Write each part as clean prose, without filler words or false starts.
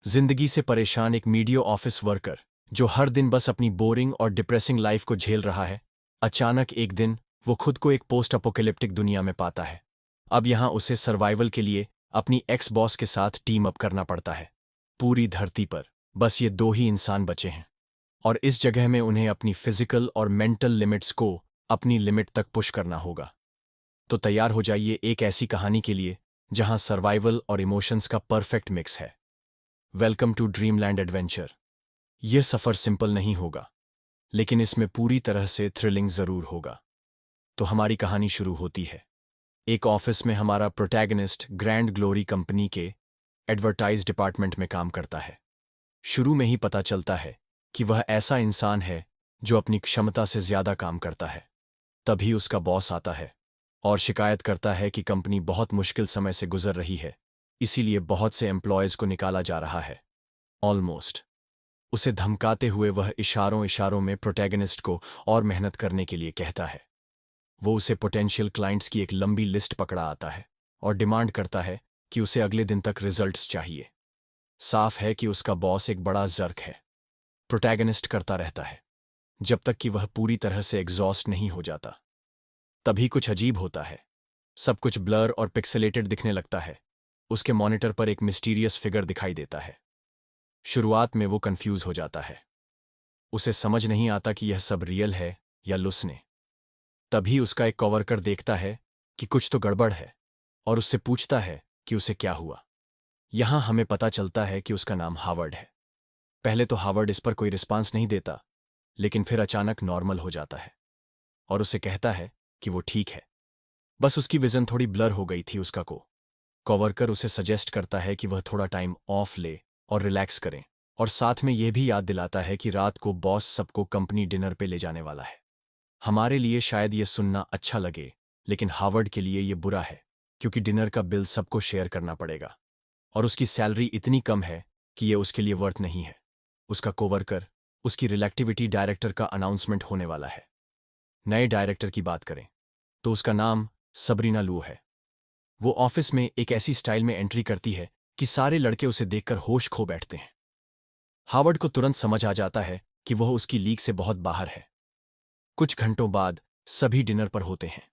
जिंदगी से परेशान एक मीडियो ऑफिस वर्कर जो हर दिन बस अपनी बोरिंग और डिप्रेसिंग लाइफ को झेल रहा है, अचानक एक दिन वो खुद को एक पोस्ट अपोकैलिप्टिक दुनिया में पाता है। अब यहां उसे सर्वाइवल के लिए अपनी एक्स बॉस के साथ टीम अप करना पड़ता है। पूरी धरती पर बस ये दो ही इंसान बचे हैं और इस जगह में उन्हें अपनी फिजिकल और मेंटल लिमिट्स को अपनी लिमिट तक पुश करना होगा। तो तैयार हो जाइए एक ऐसी कहानी के लिए जहां सर्वाइवल और इमोशंस का परफेक्ट मिक्स है। Welcome to Dreamland adventure. यह सफर सिंपल नहीं होगा, लेकिन इसमें पूरी तरह से थ्रिलिंग जरूर होगा। तो हमारी कहानी शुरू होती है। एक ऑफिस में हमारा प्रोटैगनिस्ट ग्रैंड ग्लोरी कंपनी के एडवर्टाइज डिपार्टमेंट में काम करता है। शुरू में ही पता चलता है कि वह ऐसा इंसान है जो अपनी क्षमता से ज्यादा काम करता है। तभी उसका बॉस आता है और शिकायत करता है कि कंपनी बहुत मुश्किल समय से गुजर रही है, इसीलिए बहुत से एम्प्लॉयज को निकाला जा रहा है। ऑलमोस्ट उसे धमकाते हुए वह इशारों इशारों में प्रोटैगनिस्ट को और मेहनत करने के लिए कहता है। वो उसे पोटेंशियल क्लाइंट्स की एक लंबी लिस्ट पकड़ा आता है और डिमांड करता है कि उसे अगले दिन तक रिजल्ट्स चाहिए। साफ है कि उसका बॉस एक बड़ा जर्क है। प्रोटैगनिस्ट करता रहता है जब तक कि वह पूरी तरह से एग्जॉस्ट नहीं हो जाता। तभी कुछ अजीब होता है। सब कुछ ब्लर और पिक्सेलेटेड दिखने लगता है। उसके मॉनिटर पर एक मिस्टीरियस फिगर दिखाई देता है। शुरुआत में वो कंफ्यूज हो जाता है। उसे समझ नहीं आता कि यह सब रियल है या लुसने। तभी उसका एक कॉवर्कर देखता है कि कुछ तो गड़बड़ है और उससे पूछता है कि उसे क्या हुआ। यहां हमें पता चलता है कि उसका नाम हावर्ड है। पहले तो हावर्ड इस पर कोई रिस्पांस नहीं देता, लेकिन फिर अचानक नॉर्मल हो जाता है और उसे कहता है कि वो ठीक है, बस उसकी विजन थोड़ी ब्लर हो गई थी। उसका कॉवर्कर उसे सजेस्ट करता है कि वह थोड़ा टाइम ऑफ ले और रिलैक्स करें, और साथ में यह भी याद दिलाता है कि रात को बॉस सबको कंपनी डिनर पे ले जाने वाला है। हमारे लिए शायद यह सुनना अच्छा लगे, लेकिन हावर्ड के लिए यह बुरा है, क्योंकि डिनर का बिल सबको शेयर करना पड़ेगा और उसकी सैलरी इतनी कम है कि यह उसके लिए वर्थ नहीं है। उसका कोवर्कर, उसकी रिलेक्टिविटी डायरेक्टर का अनाउंसमेंट होने वाला है। नए डायरेक्टर की बात करें तो उसका नाम सबरीना लू है। वो ऑफिस में एक ऐसी स्टाइल में एंट्री करती है कि सारे लड़के उसे देखकर होश खो बैठते हैं। हावर्ड को तुरंत समझ आ जाता है कि वह उसकी लीग से बहुत बाहर है। कुछ घंटों बाद सभी डिनर पर होते हैं।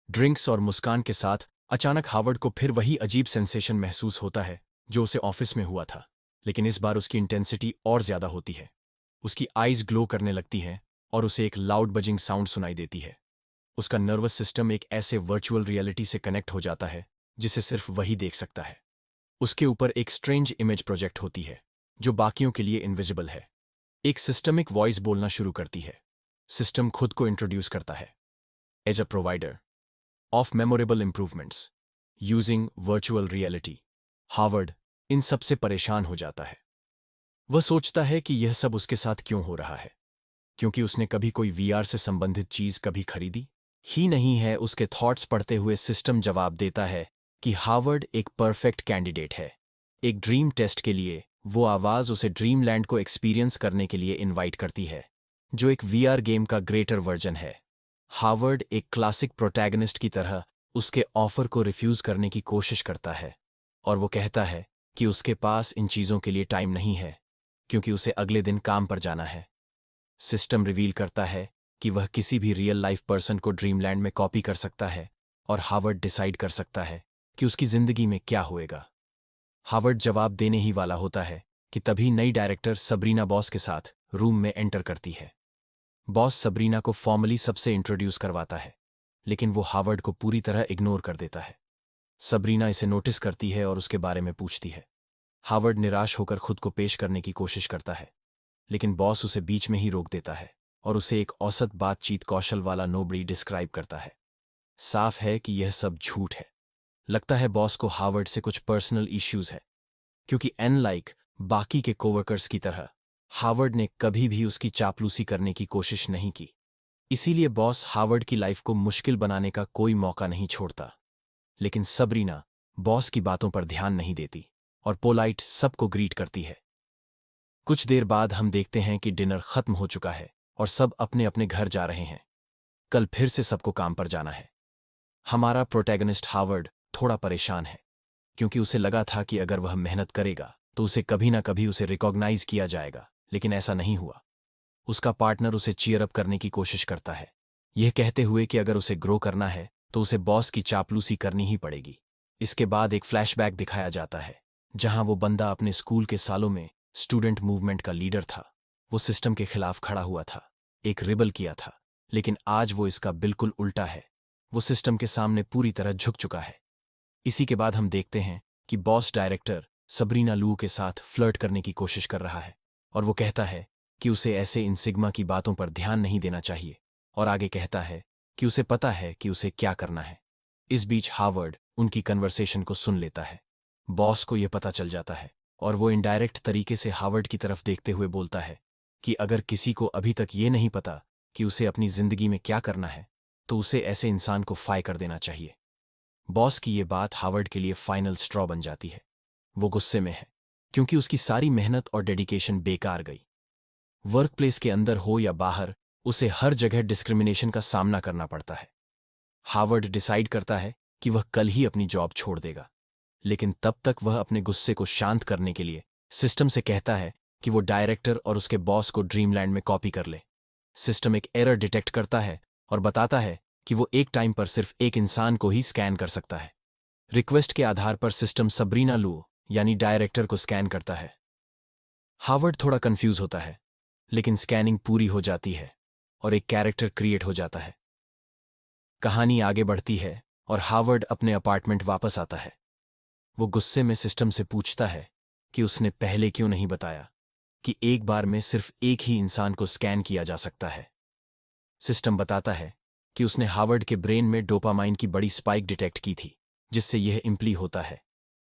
ड्रिंक्स और मुस्कान के साथ अचानक हावर्ड को फिर वही अजीब सेंसेशन महसूस होता है जो उसे ऑफिस में हुआ था, लेकिन इस बार उसकी इंटेंसिटी और ज्यादा होती है। उसकी आईज ग्लो करने लगती हैं और उसे एक लाउड बजिंग साउंड सुनाई देती है। उसका नर्वस सिस्टम एक ऐसे वर्चुअल रियलिटी से कनेक्ट हो जाता है जिसे सिर्फ वही देख सकता है। उसके ऊपर एक स्ट्रेंज इमेज प्रोजेक्ट होती है जो बाकियों के लिए इनविजिबल है। एक सिस्टमिक वॉइस बोलना शुरू करती है। सिस्टम खुद को इंट्रोड्यूस करता है as a provider of memorable improvements using virtual reality. Howard इन सब से परेशान हो जाता है। वह सोचता है कि यह सब उसके साथ क्यों हो रहा है, क्योंकि उसने कभी कोई वीआर से संबंधित चीज कभी खरीदी ही नहीं है। उसके थॉट्स पढ़ते हुए सिस्टम जवाब देता है कि हावर्ड एक परफेक्ट कैंडिडेट है। एक ड्रीम टेस्ट के लिए वो आवाज उसे ड्रीमलैंड को एक्सपीरियंस करने के लिए इनवाइट करती है, जो एक वीआर गेम का ग्रेटर वर्जन है। हावर्ड एक क्लासिक प्रोटैगनिस्ट की तरह उसके ऑफर को रिफ्यूज करने की कोशिश करता है और वो कहता है कि उसके पास इन चीजों के लिए टाइम नहीं है, क्योंकि उसे अगले दिन काम पर जाना है। सिस्टम रिवील करता है कि वह किसी भी रियल लाइफ पर्सन को ड्रीमलैंड में कॉपी कर सकता है और हावर्ड डिसाइड कर सकता है कि उसकी जिंदगी में क्या होएगा। हावर्ड जवाब देने ही वाला होता है कि तभी नई डायरेक्टर सबरीना बॉस के साथ रूम में एंटर करती है। बॉस सबरीना को फॉर्मली सबसे इंट्रोड्यूस करवाता है, लेकिन वो हावर्ड को पूरी तरह इग्नोर कर देता है। सबरीना इसे नोटिस करती है और उसके बारे में पूछती है। हावर्ड निराश होकर खुद को पेश करने की कोशिश करता है, लेकिन बॉस उसे बीच में ही रोक देता है और उसे एक औसत बातचीत कौशल वाला नोबड़ी डिस्क्राइब करता है। साफ है कि यह सब झूठ है। लगता है बॉस को हावर्ड से कुछ पर्सनल इश्यूज है, क्योंकि अनलाइक बाकी के कोवर्कर्स की तरह हावर्ड ने कभी भी उसकी चापलूसी करने की कोशिश नहीं की। इसीलिए बॉस हावर्ड की लाइफ को मुश्किल बनाने का कोई मौका नहीं छोड़ता। लेकिन सबरीना बॉस की बातों पर ध्यान नहीं देती और पोलाइट सबको ग्रीट करती है। कुछ देर बाद हम देखते हैं कि डिनर खत्म हो चुका है और सब अपने अपने घर जा रहे हैं। कल फिर से सबको काम पर जाना है। हमारा प्रोटैगनिस्ट हावर्ड थोड़ा परेशान है, क्योंकि उसे लगा था कि अगर वह मेहनत करेगा तो उसे कभी ना कभी उसे रिकॉग्नाइज किया जाएगा, लेकिन ऐसा नहीं हुआ। उसका पार्टनर उसे चीयर अप करने की कोशिश करता है, यह कहते हुए कि अगर उसे ग्रो करना है तो उसे बॉस की चापलूसी करनी ही पड़ेगी। इसके बाद एक फ्लैशबैक दिखाया जाता है, जहां वो बंदा अपने स्कूल के सालों में स्टूडेंट मूवमेंट का लीडर था। वो सिस्टम के खिलाफ खड़ा हुआ था, एक रिबल किया था, लेकिन आज वो इसका बिल्कुल उल्टा है। वो सिस्टम के सामने पूरी तरह झुक चुका है। इसी के बाद हम देखते हैं कि बॉस डायरेक्टर सबरीना लू के साथ फ्लर्ट करने की कोशिश कर रहा है, और वो कहता है कि उसे ऐसे इन सिग्मा की बातों पर ध्यान नहीं देना चाहिए, और आगे कहता है कि उसे पता है कि उसे क्या करना है। इस बीच हार्वर्ड उनकी कन्वर्सेशन को सुन लेता है। बॉस को यह पता चल जाता है, और वो इनडायरेक्ट तरीके से हार्वर्ड की तरफ देखते हुए बोलता है कि अगर किसी को अभी तक ये नहीं पता कि उसे अपनी जिंदगी में क्या करना है, तो उसे ऐसे इंसान को फायर कर देना चाहिए। बॉस की ये बात हार्वर्ड के लिए फाइनल स्ट्रॉ बन जाती है। वो गुस्से में है, क्योंकि उसकी सारी मेहनत और डेडिकेशन बेकार गई। वर्कप्लेस के अंदर हो या बाहर, उसे हर जगह डिस्क्रिमिनेशन का सामना करना पड़ता है। हार्वर्ड डिसाइड करता है कि वह कल ही अपनी जॉब छोड़ देगा, लेकिन तब तक वह अपने गुस्से को शांत करने के लिए सिस्टम से कहता है कि वो डायरेक्टर और उसके बॉस को ड्रीमलैंड में कॉपी कर ले। सिस्टम एक एरर डिटेक्ट करता है और बताता है कि वो एक टाइम पर सिर्फ एक इंसान को ही स्कैन कर सकता है। रिक्वेस्ट के आधार पर सिस्टम सबरीना लू यानी डायरेक्टर को स्कैन करता है। हार्वर्ड थोड़ा कंफ्यूज होता है, लेकिन स्कैनिंग पूरी हो जाती है और एक कैरेक्टर क्रिएट हो जाता है। कहानी आगे बढ़ती है और हार्वर्ड अपने अपार्टमेंट वापस आता है। वो गुस्से में सिस्टम से पूछता है कि उसने पहले क्यों नहीं बताया कि एक बार में सिर्फ एक ही इंसान को स्कैन किया जा सकता है। सिस्टम बताता है कि उसने हार्वर्ड के ब्रेन में डोपामाइन की बड़ी स्पाइक डिटेक्ट की थी, जिससे यह इम्प्ली होता है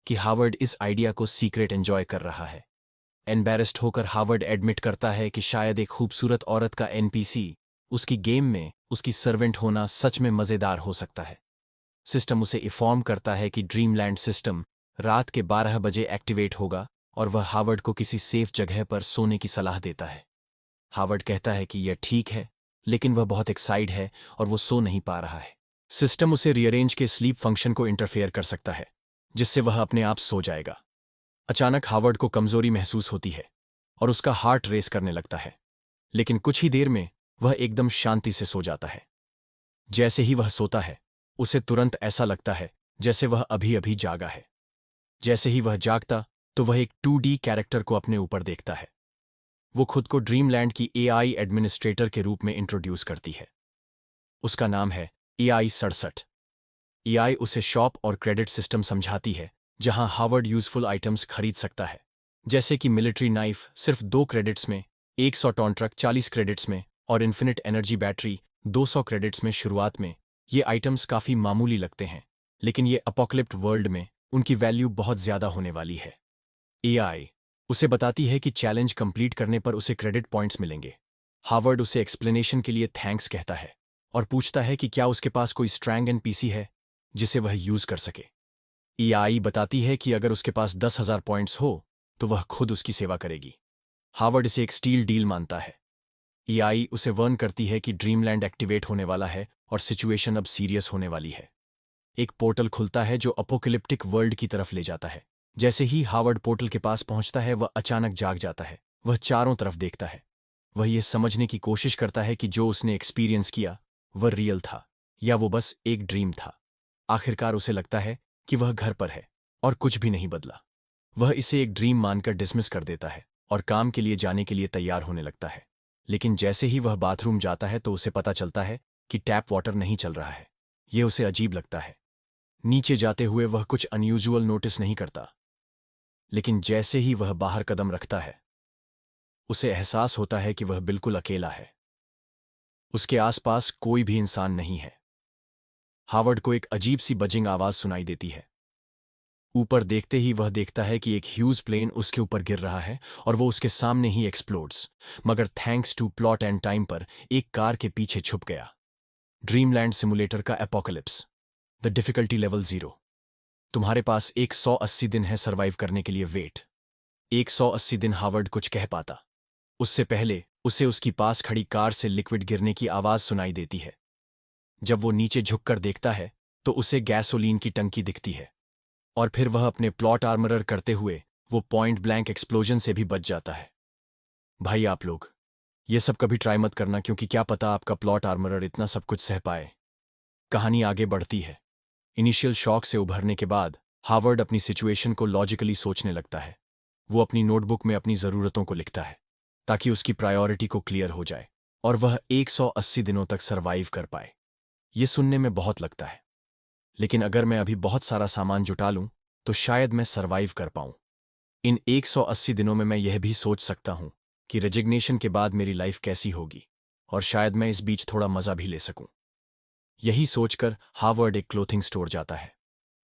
कि हार्वर्ड इस आइडिया को सीक्रेट एंजॉय कर रहा है। एम्बैरेस्ड होकर हार्वर्ड एडमिट करता है कि शायद एक खूबसूरत औरत का एनपीसी उसकी गेम में उसकी सर्वेंट होना सच में मजेदार हो सकता है। सिस्टम उसे इन्फॉर्म करता है कि ड्रीमलैंड सिस्टम रात के 12 बजे एक्टिवेट होगा, और वह हार्वर्ड को किसी सेफ जगह पर सोने की सलाह देता है। हार्वर्ड कहता है कि यह ठीक है, लेकिन वह बहुत एक्साइट है और वो सो नहीं पा रहा है। सिस्टम उसे रीअरेंज के स्लीप फंक्शन को इंटरफेयर कर सकता है, जिससे वह अपने आप सो जाएगा। अचानक हार्वर्ड को कमजोरी महसूस होती है और उसका हार्ट रेस करने लगता है, लेकिन कुछ ही देर में वह एकदम शांति से सो जाता है। जैसे ही वह सोता है, उसे तुरंत ऐसा लगता है जैसे वह अभी अभी जागा है। जैसे ही वह जागता, तो वह एक 2D कैरेक्टर को अपने ऊपर देखता है। वो खुद को ड्रीमलैंड की एआई एडमिनिस्ट्रेटर के रूप में इंट्रोड्यूस करती है। उसका नाम है एआई 67। एआई उसे शॉप और क्रेडिट सिस्टम समझाती है, जहां हार्वर्ड यूजफुल आइटम्स खरीद सकता है, जैसे कि मिलिट्री नाइफ सिर्फ 2 क्रेडिट्स में, 100 टन ट्रक 40 क्रेडिट्स में, और इन्फिनिट एनर्जी बैटरी 200 क्रेडिट्स में। शुरुआत में ये आइटम्स काफी मामूली लगते हैं, लेकिन ये अपोकलिप्ट वर्ल्ड में उनकी वैल्यू बहुत ज्यादा होने वाली है। एआई उसे बताती है कि चैलेंज कंप्लीट करने पर उसे क्रेडिट पॉइंट्स मिलेंगे। हार्वर्ड उसे एक्सप्लेनेशन के लिए थैंक्स कहता है और पूछता है कि क्या उसके पास कोई स्ट्रैंग एनपीसी है जिसे वह यूज कर सके। एआई बताती है कि अगर उसके पास 10,000 पॉइंट्स हो तो वह खुद उसकी सेवा करेगी। हार्वर्ड इसे एक स्टील डील मानता है। एआई उसे वर्न करती है कि ड्रीमलैंड एक्टिवेट होने वाला है और सिचुएशन अब सीरियस होने वाली है। एक पोर्टल खुलता है जो अपोकलिप्टिक वर्ल्ड की तरफ ले जाता है। जैसे ही हार्वर्ड पोर्टल के पास पहुंचता है, वह अचानक जाग जाता है। वह चारों तरफ देखता है। वह यह समझने की कोशिश करता है कि जो उसने एक्सपीरियंस किया वह रियल था या वो बस एक ड्रीम था। आखिरकार उसे लगता है कि वह घर पर है और कुछ भी नहीं बदला। वह इसे एक ड्रीम मानकर डिसमिस कर देता है और काम के लिए जाने के लिए तैयार होने लगता है। लेकिन जैसे ही वह बाथरूम जाता है तो उसे पता चलता है कि टैप वाटर नहीं चल रहा है। यह उसे अजीब लगता है। नीचे जाते हुए वह कुछ अनयूजुअल नोटिस नहीं करता, लेकिन जैसे ही वह बाहर कदम रखता है, उसे एहसास होता है कि वह बिल्कुल अकेला है। उसके आसपास कोई भी इंसान नहीं है। हार्वर्ड को एक अजीब सी बजिंग आवाज सुनाई देती है। ऊपर देखते ही वह देखता है कि एक ह्यूज प्लेन उसके ऊपर गिर रहा है और वो उसके सामने ही एक्सप्लोड्स, मगर thanks to plot and time पर एक कार के पीछे छुप गया। ड्रीमलैंड सिमुलेटर का एपोकलिप्स, द डिफिकल्टी लेवल 0। तुम्हारे पास 180 दिन है सर्वाइव करने के लिए। वेट 180 दिन। हार्वर्ड कुछ कह पाता उससे पहले उसे उसकी पास खड़ी कार से लिक्विड गिरने की आवाज सुनाई देती है। जब वो नीचे झुककर देखता है तो उसे गैसोलीन की टंकी दिखती है, और फिर वह अपने प्लॉट आर्मरर करते हुए वो पॉइंट ब्लैंक एक्सप्लोजन से भी बच जाता है। भाई आप लोग ये सब कभी ट्राई मत करना, क्योंकि क्या पता आपका प्लॉट आर्मरर इतना सब कुछ सह पाए। कहानी आगे बढ़ती है। इनिशियल शॉक से उभरने के बाद हावर्ड अपनी सिचुएशन को लॉजिकली सोचने लगता है। वो अपनी नोटबुक में अपनी ज़रूरतों को लिखता है ताकि उसकी प्रायोरिटी को क्लियर हो जाए और वह 180 दिनों तक सरवाइव कर पाए। ये सुनने में बहुत लगता है, लेकिन अगर मैं अभी बहुत सारा सामान जुटा लूं तो शायद मैं सरवाइव कर पाऊं। इन 180 दिनों में मैं यह भी सोच सकता हूं कि रेजिग्नेशन के बाद मेरी लाइफ कैसी होगी, और शायद मैं इस बीच थोड़ा मजा भी ले सकूं। यही सोचकर हावर्ड एक क्लोथिंग स्टोर जाता है।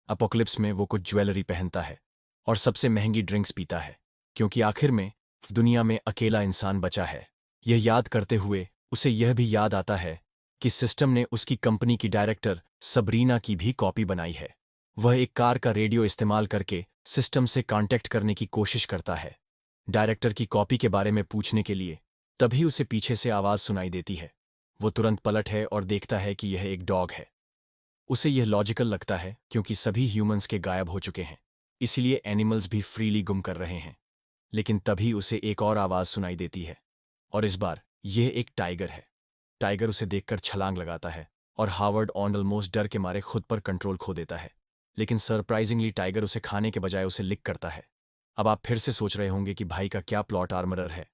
अपोक्लिप्स में वो कुछ ज्वेलरी पहनता है और सबसे महंगी ड्रिंक्स पीता है, क्योंकि आखिर में दुनिया में अकेला इंसान बचा है। यह याद करते हुए उसे यह भी याद आता है कि सिस्टम ने उसकी कंपनी की डायरेक्टर सबरीना की भी कॉपी बनाई है। वह एक कार का रेडियो इस्तेमाल करके सिस्टम से कांटेक्ट करने की कोशिश करता है डायरेक्टर की कॉपी के बारे में पूछने के लिए। तभी उसे पीछे से आवाज सुनाई देती है। वो तुरंत पलट है और देखता है कि यह एक डॉग है। उसे यह लॉजिकल लगता है, क्योंकि सभी ह्यूमंस के गायब हो चुके हैं, इसलिए एनिमल्स भी फ्रीली गुम कर रहे हैं। लेकिन तभी उसे एक और आवाज सुनाई देती है, और इस बार यह एक टाइगर है। टाइगर उसे देखकर छलांग लगाता है और हावर्ड ऑलमोस्ट डर के मारे खुद पर कंट्रोल खो देता है। लेकिन सरप्राइजिंगली टाइगर उसे खाने के बजाय उसे लिक करता है। अब आप फिर से सोच रहे होंगे कि भाई का क्या प्लॉट आर्मरर है,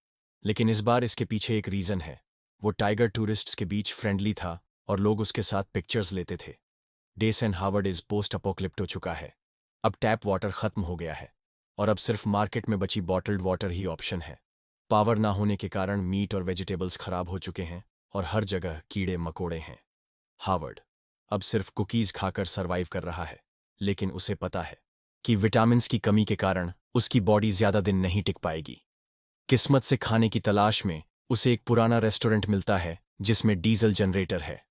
लेकिन इस बार इसके पीछे एक रीजन है। वो टाइगर टूरिस्ट्स के बीच फ्रेंडली था और लोग उसके साथ पिक्चर्स लेते थे। डेसन हावर्ड इज पोस्ट अपोक्लिप्ट हो चुका है। अब टैप वाटर खत्म हो गया है और अब सिर्फ मार्केट में बची बॉटल्ड वाटर ही ऑप्शन है। पावर ना होने के कारण मीट और वेजिटेबल्स खराब हो चुके हैं और हर जगह कीड़े मकोड़े हैं। हावर्ड अब सिर्फ कुकीज खाकर सरवाइव कर रहा है, लेकिन उसे पता है कि विटामिन्स की कमी के कारण उसकी बॉडी ज्यादा दिन नहीं टिक पाएगी। किस्मत से खाने की तलाश में उसे एक पुराना रेस्टोरेंट मिलता है जिसमें डीजल जनरेटर है।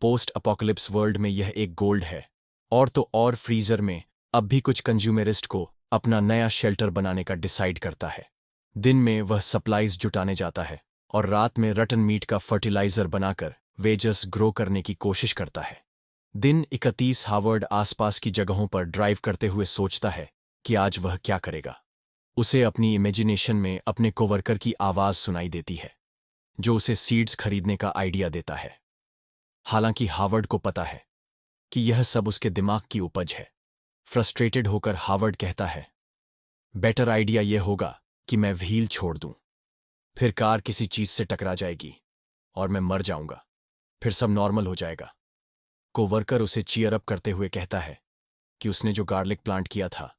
पोस्ट अपोकलिप्स वर्ल्ड में यह एक गोल्ड है, और तो और फ्रीजर में अब भी कुछ कंज्यूमरिस्ट को अपना नया शेल्टर बनाने का डिसाइड करता है। दिन में वह सप्लाईज जुटाने जाता है और रात में रटन मीट का फर्टिलाइजर बनाकर वेजस ग्रो करने की कोशिश करता है। दिन 31 हावर्ड आसपास की जगहों पर ड्राइव करते हुए सोचता है कि आज वह क्या करेगा। उसे अपनी इमेजिनेशन में अपने कोवर्कर की आवाज सुनाई देती है, जो उसे सीड्स खरीदने का आइडिया देता है। हालांकि हावर्ड को पता है कि यह सब उसके दिमाग की उपज है। फ्रस्ट्रेटेड होकर हावर्ड कहता है, बेटर आइडिया यह होगा कि मैं व्हील छोड़ दूं, फिर कार किसी चीज से टकरा जाएगी और मैं मर जाऊंगा, फिर सब नॉर्मल हो जाएगा। कोवर्कर उसे चीयर अप करते हुए कहता है कि उसने जो गार्लिक प्लांट किया था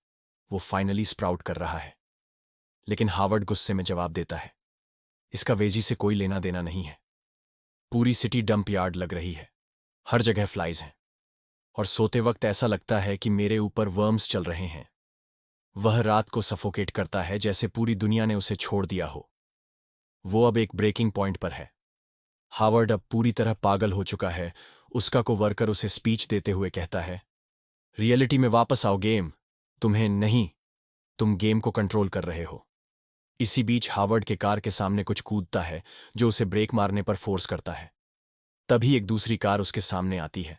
वो फाइनली स्प्राउट कर रहा है। लेकिन हावर्ड गुस्से में जवाब देता है, इसका वेजी से कोई लेना देना नहीं है। पूरी सिटी डंप यार्ड लग रही है, हर जगह फ्लाइज हैं, और सोते वक्त ऐसा लगता है कि मेरे ऊपर वर्म्स चल रहे हैं। वह रात को सफोकेट करता है जैसे पूरी दुनिया ने उसे छोड़ दिया हो। वो अब एक ब्रेकिंग पॉइंट पर है। हावर्ड अब पूरी तरह पागल हो चुका है। उसका को वर्कर उसे स्पीच देते हुए कहता है, रियलिटी में वापस आओ गेम, तुम्हें नहीं, तुम गेम को कंट्रोल कर रहे हो। इसी बीच हावर्ड के कार के सामने कुछ कूदता है जो उसे ब्रेक मारने पर फोर्स करता है। तभी एक दूसरी कार उसके सामने आती है,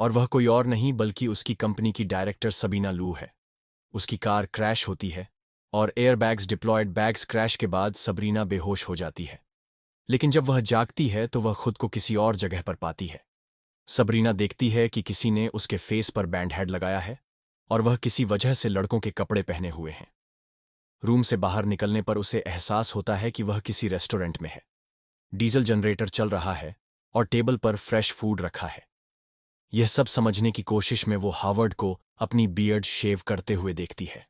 और वह कोई और नहीं बल्कि उसकी कंपनी की डायरेक्टर सबीना लू है। उसकी कार क्रैश होती है और एयरबैग्स डिप्लॉयड बैग्स क्रैश के बाद सबरीना बेहोश हो जाती है। लेकिन जब वह जागती है तो वह खुद को किसी और जगह पर पाती है। सबरीना देखती है कि किसी ने उसके फेस पर बैंड हेड लगाया है और वह किसी वजह से लड़कों के कपड़े पहने हुए हैं। रूम से बाहर निकलने पर उसे एहसास होता है कि वह किसी रेस्टोरेंट में है। डीजल जनरेटर चल रहा है और टेबल पर फ्रेश फूड रखा है। यह सब समझने की कोशिश में वो हावर्ड को अपनी बियर्ड शेव करते हुए देखती है।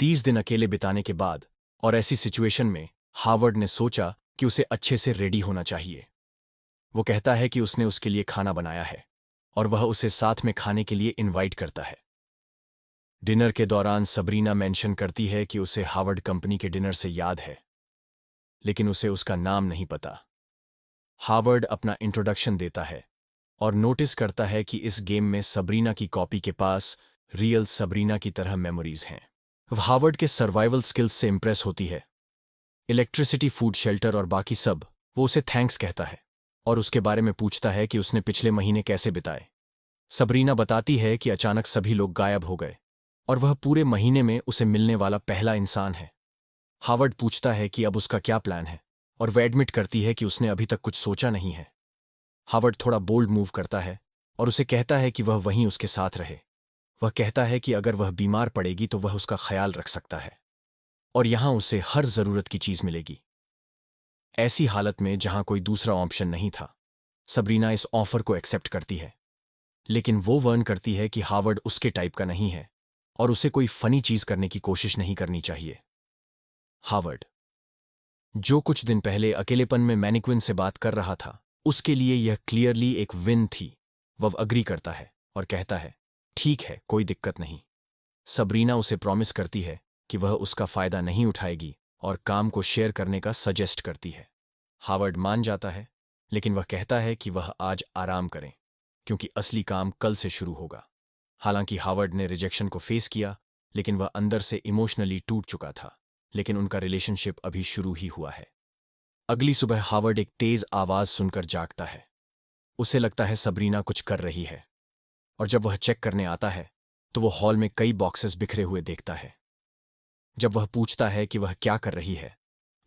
30 दिन अकेले बिताने के बाद और ऐसी सिचुएशन में हावर्ड ने सोचा कि उसे अच्छे से रेडी होना चाहिए। वो कहता है कि उसने उसके लिए खाना बनाया है और वह उसे साथ में खाने के लिए इनवाइट करता है। डिनर के दौरान सबरीना मेंशन करती है कि उसे हावर्ड कंपनी के डिनर से याद है, लेकिन उसे उसका नाम नहीं पता। हावर्ड अपना इंट्रोडक्शन देता है और नोटिस करता है कि इस गेम में सबरीना की कॉपी के पास रियल सबरीना की तरह मेमोरीज हैं। वह हावर्ड के सर्वाइवल स्किल्स से इंप्रेस होती है। इलेक्ट्रिसिटी, फूड, शेल्टर और बाकी सब। वो उसे थैंक्स कहता है और उसके बारे में पूछता है कि उसने पिछले महीने कैसे बिताए। सबरीना बताती है कि अचानक सभी लोग गायब हो गए और वह पूरे महीने में उसे मिलने वाला पहला इंसान है। हावर्ड पूछता है कि अब उसका क्या प्लान है, और वह एडमिट करती है कि उसने अभी तक कुछ सोचा नहीं है। हावर्ड थोड़ा बोल्ड मूव करता है और उसे कहता है कि वह वहीं उसके साथ रहे। वह कहता है कि अगर वह बीमार पड़ेगी तो वह उसका ख्याल रख सकता है और यहां उसे हर जरूरत की चीज मिलेगी। ऐसी हालत में जहां कोई दूसरा ऑप्शन नहीं था, सबरीना इस ऑफर को एक्सेप्ट करती है, लेकिन वो वर्न करती है कि हावर्ड उसके टाइप का नहीं है और उसे कोई फनी चीज करने की कोशिश नहीं करनी चाहिए। हावर्ड, जो कुछ दिन पहले अकेलेपन में मैनिक्विन से बात कर रहा था, उसके लिए यह क्लियरली एक विन थी। वह अग्री करता है और कहता है, ठीक है, कोई दिक्कत नहीं। सबरीना उसे प्रॉमिस करती है कि वह उसका फायदा नहीं उठाएगी और काम को शेयर करने का सजेस्ट करती है। हावर्ड मान जाता है, लेकिन वह कहता है कि वह आज आराम करें क्योंकि असली काम कल से शुरू होगा। हालांकि हावर्ड ने रिजेक्शन को फेस किया, लेकिन वह अंदर से इमोशनली टूट चुका था, लेकिन उनका रिलेशनशिप अभी शुरू ही हुआ है। अगली सुबह हावर्ड एक तेज आवाज सुनकर जागता है। उसे लगता है सबरीना कुछ कर रही है, और जब वह चेक करने आता है तो वो हॉल में कई बॉक्सेस बिखरे हुए देखता है। जब वह पूछता है कि वह क्या कर रही है,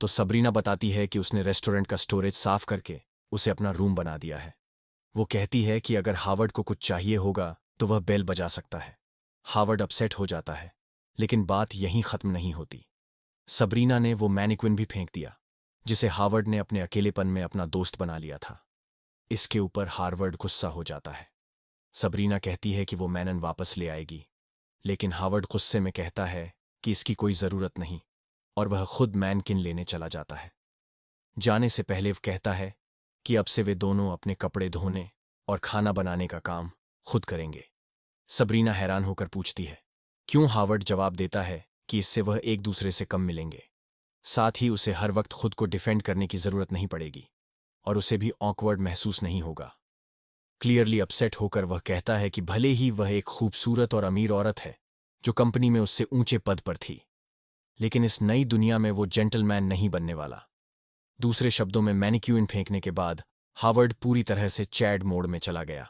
तो सबरीना बताती है कि उसने रेस्टोरेंट का स्टोरेज साफ करके उसे अपना रूम बना दिया है। वो कहती है कि अगर हावर्ड को कुछ चाहिए होगा तो वह बेल बजा सकता है। हावर्ड अपसेट हो जाता है, लेकिन बात यहीं खत्म नहीं होती। सबरीना ने वो मैनिक्विन भी फेंक दिया जिसे हावर्ड ने अपने अकेलेपन में अपना दोस्त बना लिया था। इसके ऊपर हार्वर्ड गुस्सा हो जाता है। सबरीना कहती है कि वो मैनन वापस ले आएगी, लेकिन हावर्ड गुस्से में कहता है कि इसकी कोई जरूरत नहीं, और वह खुद मैनकिन लेने चला जाता है। जाने से पहले वह कहता है कि अब से वे दोनों अपने कपड़े धोने और खाना बनाने का काम खुद करेंगे। सबरीना हैरान होकर पूछती है क्यों। हावर्ड जवाब देता है कि इससे वह एक दूसरे से कम मिलेंगे, साथ ही उसे हर वक्त खुद को डिफेंड करने की जरूरत नहीं पड़ेगी और उसे भी ऑकवर्ड महसूस नहीं होगा। क्लियरली अपसेट होकर वह कहता है कि भले ही वह एक खूबसूरत और अमीर औरत है जो कंपनी में उससे ऊंचे पद पर थी, लेकिन इस नई दुनिया में वो जेंटलमैन नहीं बनने वाला। दूसरे शब्दों में, मैनिक्यूइन फेंकने के बाद हावर्ड पूरी तरह से चैड मोड में चला गया।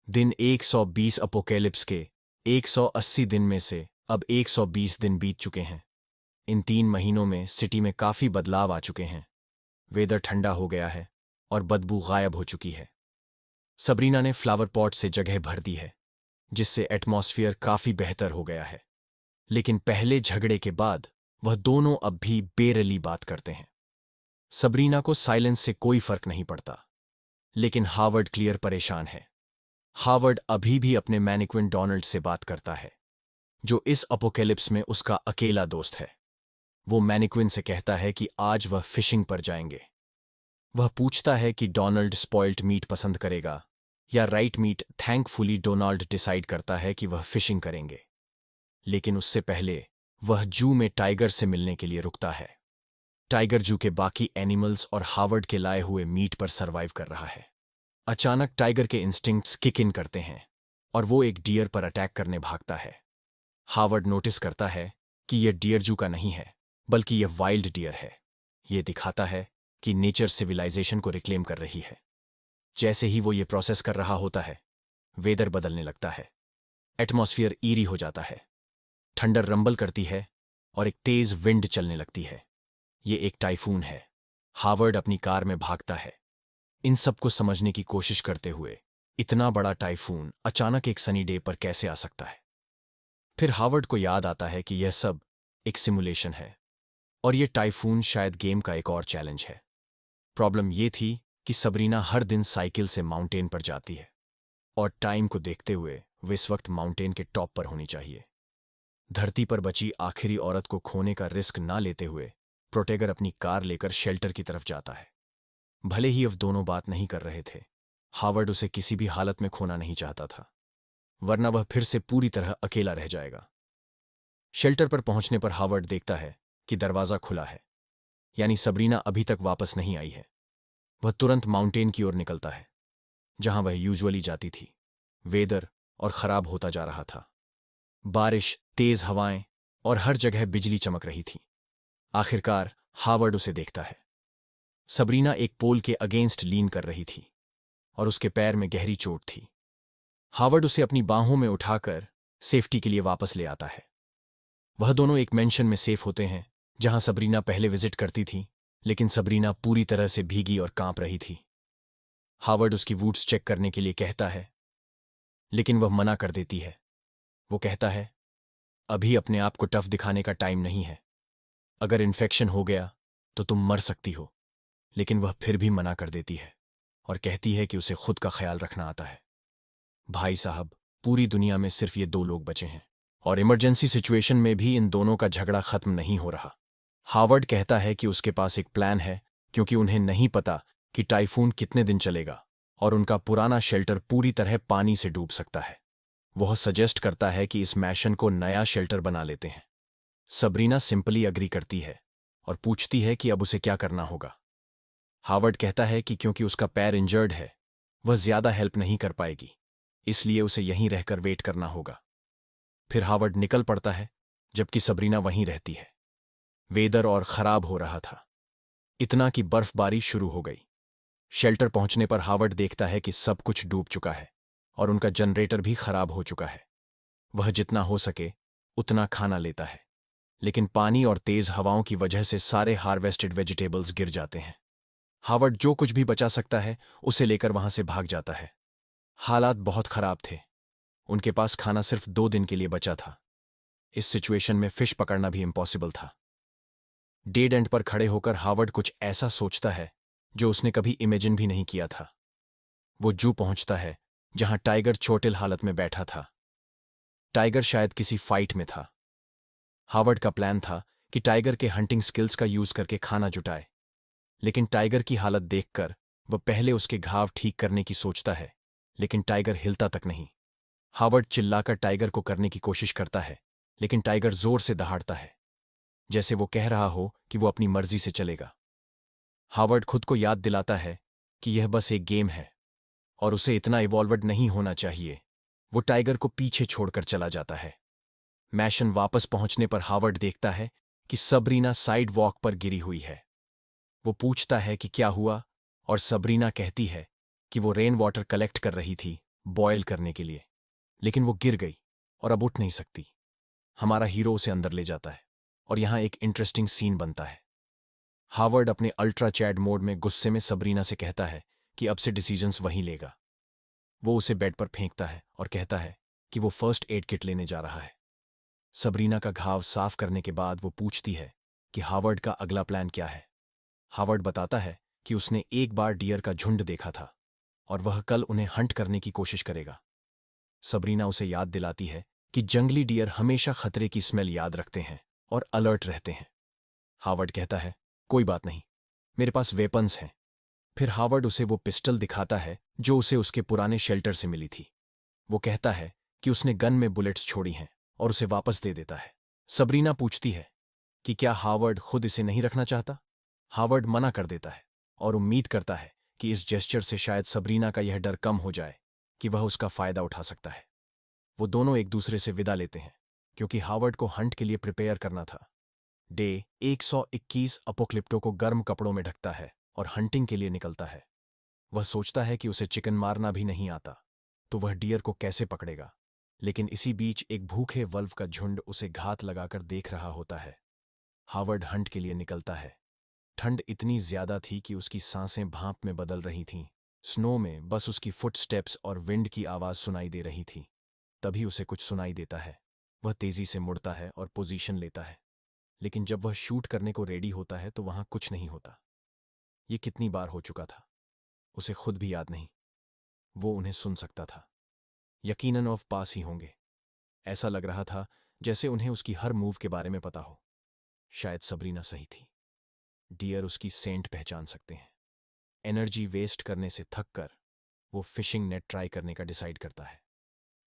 दिन 120 अपोकेलिप्स के 180 दिन में से अब 120 दिन बीत चुके हैं। इन 3 महीनों में सिटी में काफी बदलाव आ चुके हैं। वेदर ठंडा हो गया है और बदबू गायब हो चुकी है। सबरीना ने फ्लावर पॉट से जगह भर दी है, जिससे एटमॉस्फेयर काफी बेहतर हो गया है। लेकिन पहले झगड़े के बाद वह दोनों अब भी बेरली बात करते हैं। सबरीना को साइलेंस से कोई फर्क नहीं पड़ता, लेकिन हावर्ड क्लियर परेशान है। हावर्ड अभी भी अपने मैनिक्विन डोनाल्ड से बात करता है, जो इस अपोकेलिप्स में उसका अकेला दोस्त है। वो मैनिक्विन से कहता है कि आज वह फिशिंग पर जाएंगे। वह पूछता है कि डोनाल्ड स्पॉइल्ड मीट पसंद करेगा या right meat. Thankfully Donald decide करता है कि वह फिशिंग करेंगे, लेकिन उससे पहले वह जू में टाइगर से मिलने के लिए रुकता है। टाइगर जू के बाकी एनिमल्स और हावर्ड के लाए हुए मीट पर सरवाइव कर रहा है। अचानक टाइगर के इंस्टिंक्ट्स किक इन करते हैं और वो एक डियर पर अटैक करने भागता है। हावर्ड नोटिस करता है कि यह डियर जू का नहीं है, बल्कि यह वाइल्ड डियर है। यह दिखाता है कि नेचर सिविलाइजेशन को रिक्लेम कर रही है। जैसे ही वो ये प्रोसेस कर रहा होता है, वेदर बदलने लगता है। एटमॉस्फेयर ईरी हो जाता है, ठंडर रंबल करती है और एक तेज विंड चलने लगती है। ये एक टाइफून है। हावर्ड अपनी कार में भागता है, इन सब को समझने की कोशिश करते हुए इतना बड़ा टाइफून अचानक एक सनी डे पर कैसे आ सकता है। फिर हावर्ड को याद आता है कि यह सब एक सिमुलेशन है और यह टाइफून शायद गेम का एक और चैलेंज है। प्रॉब्लम यह थी कि सबरीना हर दिन साइकिल से माउंटेन पर जाती है और टाइम को देखते हुए वे इस वक्त माउंटेन के टॉप पर होनी चाहिए। धरती पर बची आखिरी औरत को खोने का रिस्क ना लेते हुए प्रोटेगर अपनी कार लेकर शेल्टर की तरफ जाता है। भले ही अब दोनों बात नहीं कर रहे थे, हावर्ड उसे किसी भी हालत में खोना नहीं चाहता था, वरना वह फिर से पूरी तरह अकेला रह जाएगा। शेल्टर पर पहुंचने पर हावर्ड देखता है कि दरवाजा खुला है, यानी सबरीना अभी तक वापस नहीं आई है। वह तुरंत माउंटेन की ओर निकलता है, जहां वह यूजुअली जाती थी। वेदर और खराब होता जा रहा था। बारिश, तेज हवाएं और हर जगह बिजली चमक रही थी। आखिरकार हावर्ड उसे देखता है। सबरीना एक पोल के अगेंस्ट लीन कर रही थी और उसके पैर में गहरी चोट थी। हावर्ड उसे अपनी बाहों में उठाकर सेफ्टी के लिए वापस ले आता है। वह दोनों एक मेंशन में सेफ होते हैं जहां सबरीना पहले विजिट करती थी, लेकिन सबरीना पूरी तरह से भीगी और कांप रही थी। हावर्ड उसकी वूड्स चेक करने के लिए कहता है, लेकिन वह मना कर देती है। वो कहता है, अभी अपने आप को टफ दिखाने का टाइम नहीं है। अगर इन्फेक्शन हो गया तो तुम मर सकती हो। लेकिन वह फिर भी मना कर देती है और कहती है कि उसे खुद का ख्याल रखना आता है। भाई साहब, पूरी दुनिया में सिर्फ ये दो लोग बचे हैं और इमरजेंसी सिचुएशन में भी इन दोनों का झगड़ा खत्म नहीं हो रहा। हावर्ड कहता है कि उसके पास एक प्लान है, क्योंकि उन्हें नहीं पता कि टाइफून कितने दिन चलेगा और उनका पुराना शेल्टर पूरी तरह पानी से डूब सकता है। वह सजेस्ट करता है कि इस मैशन को नया शेल्टर बना लेते हैं। सबरीना सिंपली अग्री करती है और पूछती है कि अब उसे क्या करना होगा। हावर्ड कहता है कि क्योंकि उसका पैर इंजर्ड है, वह ज्यादा हेल्प नहीं कर पाएगी, इसलिए उसे यहीं रहकर वेट करना होगा। फिर हावर्ड निकल पड़ता है, जबकि सबरीना वहीं रहती है। वेदर और खराब हो रहा था, इतना कि बर्फबारी शुरू हो गई। शेल्टर पहुंचने पर हावर्ड देखता है कि सब कुछ डूब चुका है और उनका जनरेटर भी खराब हो चुका है। वह जितना हो सके उतना खाना लेता है, लेकिन पानी और तेज हवाओं की वजह से सारे हार्वेस्टेड वेजिटेबल्स गिर जाते हैं। हावर्ड जो कुछ भी बचा सकता है उसे लेकर वहां से भाग जाता है। हालात बहुत खराब थे। उनके पास खाना सिर्फ 2 दिन के लिए बचा था। इस सिचुएशन में फिश पकड़ना भी इम्पॉसिबल था। डेड एंड पर खड़े होकर हावर्ड कुछ ऐसा सोचता है जो उसने कभी इमेजिन भी नहीं किया था। वो जू पहुंचता है जहां टाइगर चोटिल हालत में बैठा था। टाइगर शायद किसी फाइट में था। हावर्ड का प्लान था कि टाइगर के हंटिंग स्किल्स का यूज करके खाना जुटाए, लेकिन टाइगर की हालत देखकर वह पहले उसके घाव ठीक करने की सोचता है, लेकिन टाइगर हिलता तक नहीं। हावर्ड चिल्लाकर टाइगर को करने की कोशिश करता है, लेकिन टाइगर जोर से दहाड़ता है, जैसे वो कह रहा हो कि वो अपनी मर्जी से चलेगा। हावर्ड खुद को याद दिलाता है कि यह बस एक गेम है और उसे इतना इवॉल्वड नहीं होना चाहिए। वो टाइगर को पीछे छोड़कर चला जाता है। मैशन वापस पहुंचने पर हावर्ड देखता है कि सबरीना साइड वॉक पर गिरी हुई है। वो पूछता है कि क्या हुआ, और सबरीना कहती है कि वो रेन वाटर कलेक्ट कर रही थी बॉयल करने के लिए, लेकिन वो गिर गई और अब उठ नहीं सकती। हमारा हीरो उसे अंदर ले जाता है और यहां एक इंटरेस्टिंग सीन बनता है। हावर्ड अपने अल्ट्रा चैट मोड में गुस्से में सबरीना से कहता है कि अब से डिसीजंस वही लेगा। वो उसे बेड पर फेंकता है और कहता है कि वो फर्स्ट एड किट लेने जा रहा है। सबरीना का घाव साफ करने के बाद वो पूछती है कि हावर्ड का अगला प्लान क्या है। हावर्ड बताता है कि उसने एक बार डियर का झुंड देखा था और वह कल उन्हें हंट करने की कोशिश करेगा। सबरीना उसे याद दिलाती है कि जंगली डियर हमेशा खतरे की स्मेल याद रखते हैं और अलर्ट रहते हैं। हावर्ड कहता है, कोई बात नहीं, मेरे पास वेपन्स हैं। फिर हावर्ड उसे वो पिस्टल दिखाता है जो उसे उसके पुराने शेल्टर से मिली थी। वो कहता है कि उसने गन में बुलेट्स छोड़ी हैं और उसे वापस दे देता है। सबरीना पूछती है कि क्या हावर्ड खुद इसे नहीं रखना चाहता। हावर्ड मना कर देता है और उम्मीद करता है कि इस जेस्चर से शायद सबरीना का यह डर कम हो जाए कि वह उसका फायदा उठा सकता है। वो दोनों एक दूसरे से विदा लेते हैं, क्योंकि हावर्ड को हंट के लिए प्रिपेयर करना था। डे 121 अपोक्लिप्टो को गर्म कपड़ों में ढकता है और हंटिंग के लिए निकलता है। वह सोचता है कि उसे चिकन मारना भी नहीं आता, तो वह डियर को कैसे पकड़ेगा। लेकिन इसी बीच एक भूखे वल्व का झुंड उसे घात लगाकर देख रहा होता है। हावर्ड हंट के लिए निकलता है। ठंड इतनी ज्यादा थी कि उसकी सांसें भाप में बदल रही थीं। स्नो में बस उसकी फुटस्टेप्स और विंड की आवाज सुनाई दे रही थी। तभी उसे कुछ सुनाई देता है। वह तेजी से मुड़ता है और पोजीशन लेता है, लेकिन जब वह शूट करने को रेडी होता है तो वहां कुछ नहीं होता। ये कितनी बार हो चुका था उसे खुद भी याद नहीं। वो उन्हें सुन सकता था। यकीनन ऑफ पास ही होंगे। ऐसा लग रहा था जैसे उन्हें उसकी हर मूव के बारे में पता हो। शायद सबरीना सही थी। डियर उसकी सेंट पहचान सकते हैं। एनर्जी वेस्ट करने से थक कर वो फिशिंग नेट ट्राई करने का डिसाइड करता है।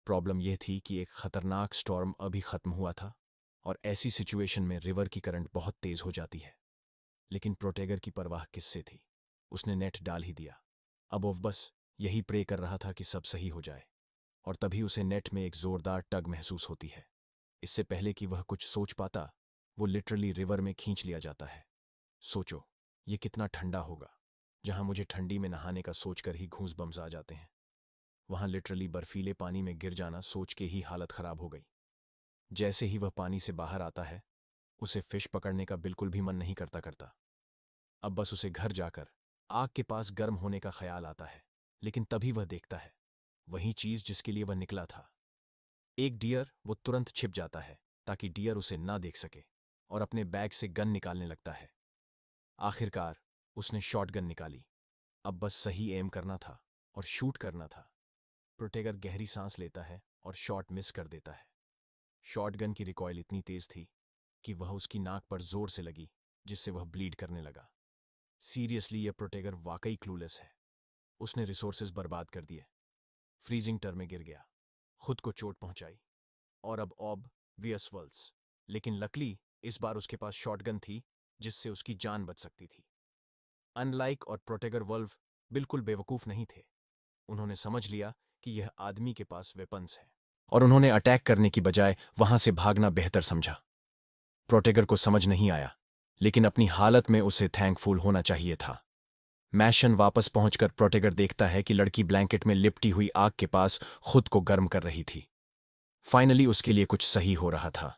प्रॉब्लम यह थी कि एक खतरनाक स्टॉर्म अभी खत्म हुआ था और ऐसी सिचुएशन में रिवर की करंट बहुत तेज हो जाती है। लेकिन प्रोटेगर की परवाह किससे थी। उसने नेट डाल ही दिया। अब वो बस यही प्रे कर रहा था कि सब सही हो जाए, और तभी उसे नेट में एक जोरदार टग महसूस होती है। इससे पहले कि वह कुछ सोच पाता, वो लिटरली रिवर में खींच लिया जाता है। सोचो, ये कितना ठंडा होगा, जहां मुझे ठंडी में नहाने का सोचकर ही घूस बम्स आ जाते हैं। वहां लिटरली बर्फीले पानी में गिर जाना सोच के ही हालत खराब हो गई। जैसे ही वह पानी से बाहर आता है, उसे फिश पकड़ने का बिल्कुल भी मन नहीं करता। अब बस उसे घर जाकर आग के पास गर्म होने का ख्याल आता है। लेकिन तभी वह देखता है वही चीज जिसके लिए वह निकला था, एक डियर। वो तुरंत छिप जाता है ताकि डियर उसे ना देख सके और अपने बैग से गन निकालने लगता है। आखिरकार उसने शॉटगन निकाली। अब बस सही एम करना था और शूट करना था। प्रोटेगर गहरी सांस लेता है और शॉट मिस कर देता है। शॉटगन की रिकॉइल इतनी तेज थी कि वह उसकी नाक पर जोर से लगी, जिससे वह ब्लीड करने लगा। सीरियसली यह प्रोटेगर वाकई क्लूलेस है। उसने रिसोर्सेज बर्बाद कर दिए, फ्रीजिंग टर में गिर गया, खुद को चोट पहुंचाई और अब ऑब्वियस वर्ल्ड्स। लेकिन लकली इस बार उसके पास शॉटगन थी जिससे उसकी जान बच सकती थी। अनलाइक और प्रोटेगर वल्व बिल्कुल बेवकूफ नहीं थे। उन्होंने समझ लिया कि यह आदमी के पास वेपन्स है और उन्होंने अटैक करने की बजाय वहां से भागना बेहतर समझा। प्रोटेगर को समझ नहीं आया, लेकिन अपनी हालत में उसे थैंकफुल होना चाहिए था। मैशन वापस पहुंचकर प्रोटेगर देखता है कि लड़की ब्लैंकेट में लिपटी हुई आग के पास खुद को गर्म कर रही थी। फाइनली उसके लिए कुछ सही हो रहा था।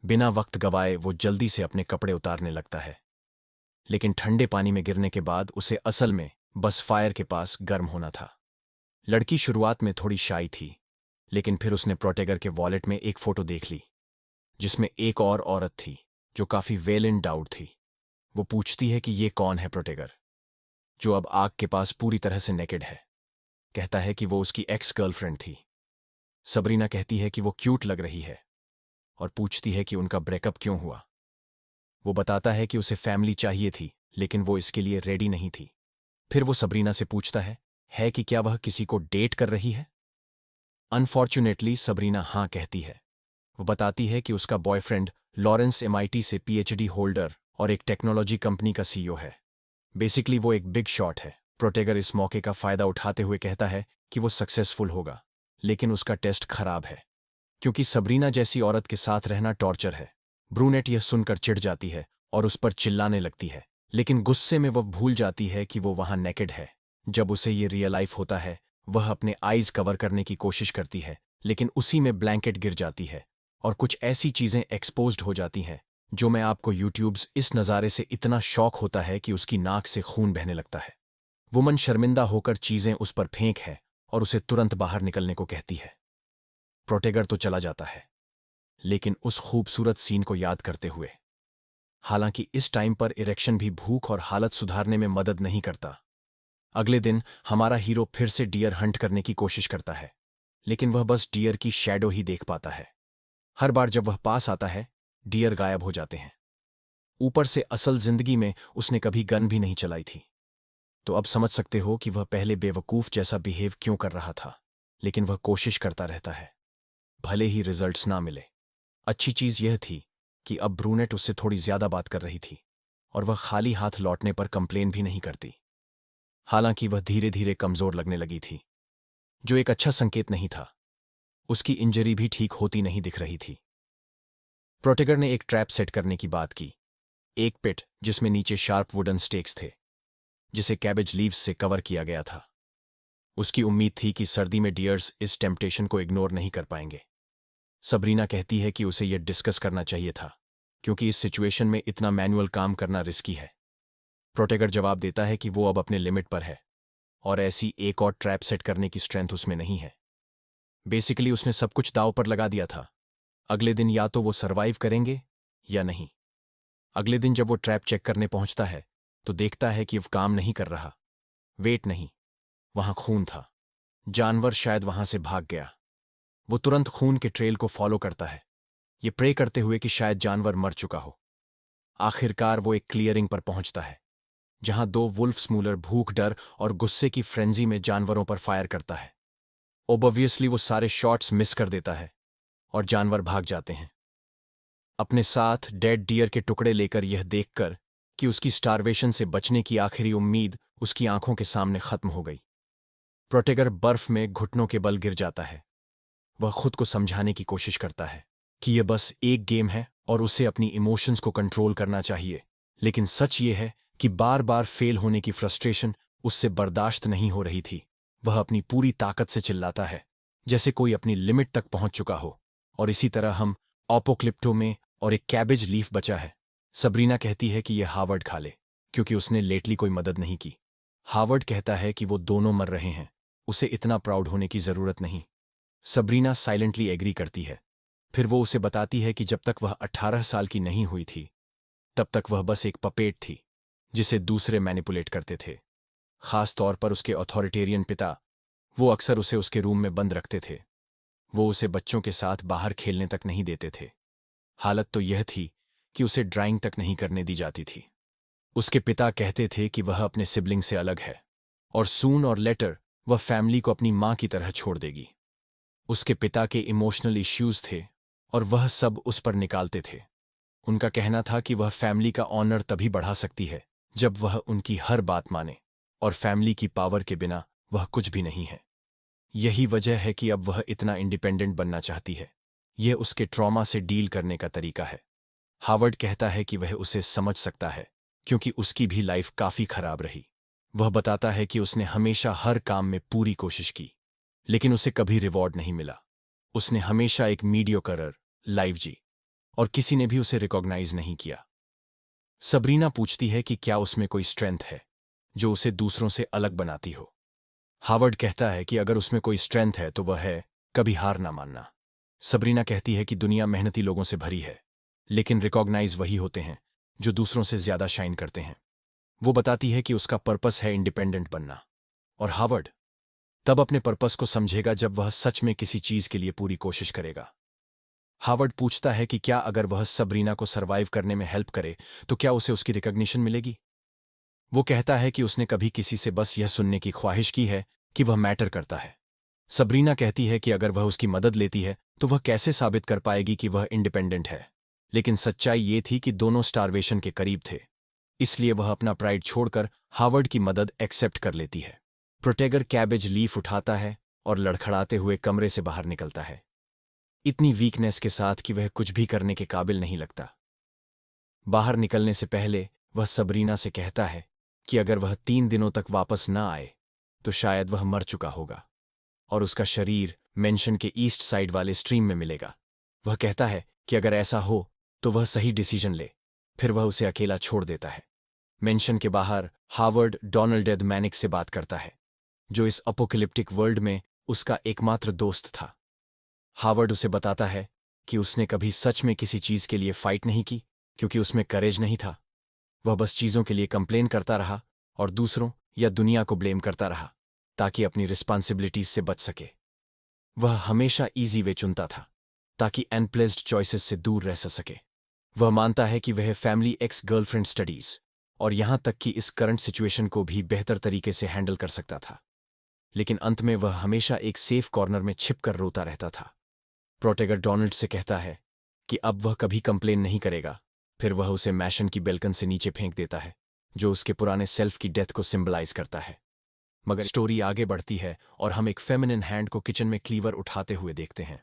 बिना वक्त गवाए वो जल्दी से अपने कपड़े उतारने लगता है, लेकिन ठंडे पानी में गिरने के बाद उसे असल में बस फायर के पास गर्म होना था। लड़की शुरुआत में थोड़ी शाई थी, लेकिन फिर उसने प्रोटेगर के वॉलेट में एक फोटो देख ली जिसमें एक और औरत थी जो काफी वेल इन डाउट थी। वो पूछती है कि ये कौन है प्रोटेगर, जो अब आग के पास पूरी तरह से नेकेड है। कहता है कि वो उसकी एक्स गर्लफ्रेंड थी। सबरीना कहती है कि वो क्यूट लग रही है और पूछती है कि उनका ब्रेकअप क्यों हुआ। वो बताता है कि उसे फैमिली चाहिए थी, लेकिन वो इसके लिए रेडी नहीं थी। फिर वो सबरीना से पूछता है कि क्या वह किसी को डेट कर रही है। अनफॉर्चुनेटली सबरीना हाँ कहती है। वो बताती है कि उसका बॉयफ्रेंड लॉरेंस एमआईटी से पीएचडी होल्डर और एक टेक्नोलॉजी कंपनी का सीईओ है। बेसिकली वो एक बिग शॉट है। प्रोटेगर इस मौके का फायदा उठाते हुए कहता है कि वो सक्सेसफुल होगा, लेकिन उसका टेस्ट खराब है क्योंकि सबरीना जैसी औरत के साथ रहना टॉर्चर है। ब्रूनेट यह सुनकर चिढ़ जाती है और उस पर चिल्लाने लगती है, लेकिन गुस्से में वह भूल जाती है कि वो वहां नेकेड है। जब उसे ये रियलाइज होता है, वह अपने आईज कवर करने की कोशिश करती है, लेकिन उसी में ब्लैंकेट गिर जाती है और कुछ ऐसी चीजें एक्सपोज्ड हो जाती हैं जो मैं आपको यूट्यूब्स इस नज़ारे से इतना शौक होता है कि उसकी नाक से खून बहने लगता है। वुमन शर्मिंदा होकर चीजें उस पर फेंक है और उसे तुरंत बाहर निकलने को कहती है। प्रोटेगर तो चला जाता है, लेकिन उस खूबसूरत सीन को याद करते हुए। हालांकि इस टाइम पर इरेक्शन भी भूख और हालत सुधारने में मदद नहीं करता। अगले दिन हमारा हीरो फिर से डियर हंट करने की कोशिश करता है, लेकिन वह बस डियर की शैडो ही देख पाता है। हर बार जब वह पास आता है, डियर गायब हो जाते हैं। ऊपर से असल जिंदगी में उसने कभी गन भी नहीं चलाई थी। तो अब समझ सकते हो कि वह पहले बेवकूफ जैसा बिहेव क्यों कर रहा था, लेकिन वह कोशिश करता रहता है, भले ही रिजल्ट्स ना मिले। अच्छी चीज यह थी कि अब ब्रूनेट उससे थोड़ी ज्यादा बात कर रही थी और वह खाली हाथ लौटने पर कंप्लेन भी नहीं करती। हालांकि वह धीरे धीरे कमजोर लगने लगी थी, जो एक अच्छा संकेत नहीं था। उसकी इंजरी भी ठीक होती नहीं दिख रही थी। प्रोटेगर ने एक ट्रैप सेट करने की बात की, एक पिट जिसमें नीचे शार्प वुडन स्टेक्स थे, जिसे कैबेज लीव्स से कवर किया गया था। उसकी उम्मीद थी कि सर्दी में डियर्स इस टेम्पटेशन को इग्नोर नहीं कर पाएंगे। सबरीना कहती है कि उसे यह डिस्कस करना चाहिए था, क्योंकि इस सिचुएशन में इतना मैनुअल काम करना रिस्की है। प्रोटेगर जवाब देता है कि वो अब अपने लिमिट पर है और ऐसी एक और ट्रैप सेट करने की स्ट्रेंथ उसमें नहीं है। बेसिकली उसने सब कुछ दांव पर लगा दिया था। अगले दिन या तो वो सरवाइव करेंगे या नहीं। अगले दिन जब वो ट्रैप चेक करने पहुंचता है तो देखता है कि वो काम नहीं कर रहा। वेट नहीं, वहां खून था। जानवर शायद वहां से भाग गया। वो तुरंत खून के ट्रेल को फॉलो करता है, ये प्रे करते हुए कि शायद जानवर मर चुका हो। आखिरकार वो एक क्लियरिंग पर पहुंचता है, जहां दो वुल्फ स्मूलर भूख, डर और गुस्से की फ्रेंजी में जानवरों पर फायर करता है। ओबवियसली वो सारे शॉट्स मिस कर देता है और जानवर भाग जाते हैं, अपने साथ डेड डियर के टुकड़े लेकर। यह देखकर कि उसकी स्टारवेशन से बचने की आखिरी उम्मीद उसकी आंखों के सामने खत्म हो गई। प्रोटेगर बर्फ में घुटनों के बल गिर जाता है। वह खुद को समझाने की कोशिश करता है कि यह बस एक गेम है और उसे अपनी इमोशंस को कंट्रोल करना चाहिए, लेकिन सच ये है कि बार बार फेल होने की फ्रस्ट्रेशन उससे बर्दाश्त नहीं हो रही थी। वह अपनी पूरी ताकत से चिल्लाता है, जैसे कोई अपनी लिमिट तक पहुंच चुका हो। और इसी तरह हम अपोक्लिप्टो में और एक कैबेज लीफ बचा है। सबरीना कहती है कि यह हावर्ड खा ले, क्योंकि उसने लेटली कोई मदद नहीं की। हावर्ड कहता है कि वो दोनों मर रहे हैं, उसे इतना प्राउड होने की जरूरत नहीं। सबरीना साइलेंटली एग्री करती है। फिर वो उसे बताती है कि जब तक वह 18 साल की नहीं हुई थी, तब तक वह बस एक पपेट थी जिसे दूसरे मैनिपुलेट करते थे। खास तौर पर उसके ऑथोरिटेरियन पिता, वो अक्सर उसे उसके रूम में बंद रखते थे। वो उसे बच्चों के साथ बाहर खेलने तक नहीं देते थे। हालत तो यह थी कि उसे ड्राइंग तक नहीं करने दी जाती थी। उसके पिता कहते थे कि वह अपने सिबलिंग से अलग है और सून और लेटर वह फैमिली को अपनी मां की तरह छोड़ देगी। उसके पिता के इमोशनल इश्यूज थे और वह सब उस पर निकालते थे। उनका कहना था कि वह फैमिली का ऑनर तभी बढ़ा सकती है जब वह उनकी हर बात माने, और फैमिली की पावर के बिना वह कुछ भी नहीं है। यही वजह है कि अब वह इतना इंडिपेंडेंट बनना चाहती है। यह उसके ट्रॉमा से डील करने का तरीका है। हावर्ड कहता है कि वह उसे समझ सकता है, क्योंकि उसकी भी लाइफ काफी खराब रही। वह बताता है कि उसने हमेशा हर काम में पूरी कोशिश की, लेकिन उसे कभी रिवॉर्ड नहीं मिला। उसने हमेशा एक मीडियोकर लाइफ जी, और किसी ने भी उसे रिकॉग्नाइज नहीं किया। सबरीना पूछती है कि क्या उसमें कोई स्ट्रेंथ है जो उसे दूसरों से अलग बनाती हो। हावर्ड कहता है कि अगर उसमें कोई स्ट्रेंथ है तो वह है कभी हार ना मानना। सबरीना कहती है कि दुनिया मेहनती लोगों से भरी है, लेकिन रिकॉग्नाइज वही होते हैं जो दूसरों से ज्यादा शाइन करते हैं। वो बताती है कि उसका पर्पस है इंडिपेंडेंट बनना, और हावर्ड तब अपने पर्पस को समझेगा जब वह सच में किसी चीज के लिए पूरी कोशिश करेगा। हावर्ड पूछता है कि क्या अगर वह सबरीना को सरवाइव करने में हेल्प करे तो क्या उसे उसकी रिकॉग्निशन मिलेगी। वो कहता है कि उसने कभी किसी से बस यह सुनने की ख्वाहिश की है कि वह मैटर करता है। सबरीना कहती है कि अगर वह उसकी मदद लेती है तो वह कैसे साबित कर पाएगी कि वह इंडिपेंडेंट है। लेकिन सच्चाई ये थी कि दोनों स्टारवेशन के करीब थे, इसलिए वह अपना प्राइड छोड़कर हावर्ड की मदद एक्सेप्ट कर लेती है। प्रोटेगर कैबेज लीफ उठाता है और लड़खड़ाते हुए कमरे से बाहर निकलता है, इतनी वीकनेस के साथ कि वह कुछ भी करने के काबिल नहीं लगता। बाहर निकलने से पहले वह सबरीना से कहता है कि अगर वह 3 दिनों तक वापस न आए तो शायद वह मर चुका होगा और उसका शरीर मेंशन के ईस्ट साइड वाले स्ट्रीम में मिलेगा। वह कहता है कि अगर ऐसा हो तो वह सही डिसीजन ले। फिर वह उसे अकेला छोड़ देता है। मेंशन के बाहर हावर्ड डोनाल्ड एडमैनिक से बात करता है, जो इस अपोकलिप्टिक वर्ल्ड में उसका एकमात्र दोस्त था। हावर्ड उसे बताता है कि उसने कभी सच में किसी चीज के लिए फाइट नहीं की, क्योंकि उसमें करेज नहीं था। वह बस चीजों के लिए कंप्लेन करता रहा और दूसरों या दुनिया को ब्लेम करता रहा ताकि अपनी रिस्पॉन्सिबिलिटीज से बच सके। वह हमेशा इजी वे चुनता था ताकि अनप्लेज्ड चॉइसेस से दूर रह सके। वह मानता है कि वह फैमिली एक्स गर्लफ्रेंड स्टडीज और यहां तक कि इस करंट सिचुएशन को भी बेहतर तरीके से हैंडल कर सकता था, लेकिन अंत में वह हमेशा एक सेफ कॉर्नर में छिपकर रोता रहता था। प्रोटेगर डोनाल्ड से कहता है कि अब वह कभी कंप्लेन नहीं करेगा। फिर वह उसे मैशन की बेल्कन से नीचे फेंक देता है, जो उसके पुराने सेल्फ की डेथ को सिंबलाइज करता है। मगर स्टोरी आगे बढ़ती है और हम एक फेमिनिन हैंड को किचन में क्लीवर उठाते हुए देखते हैं।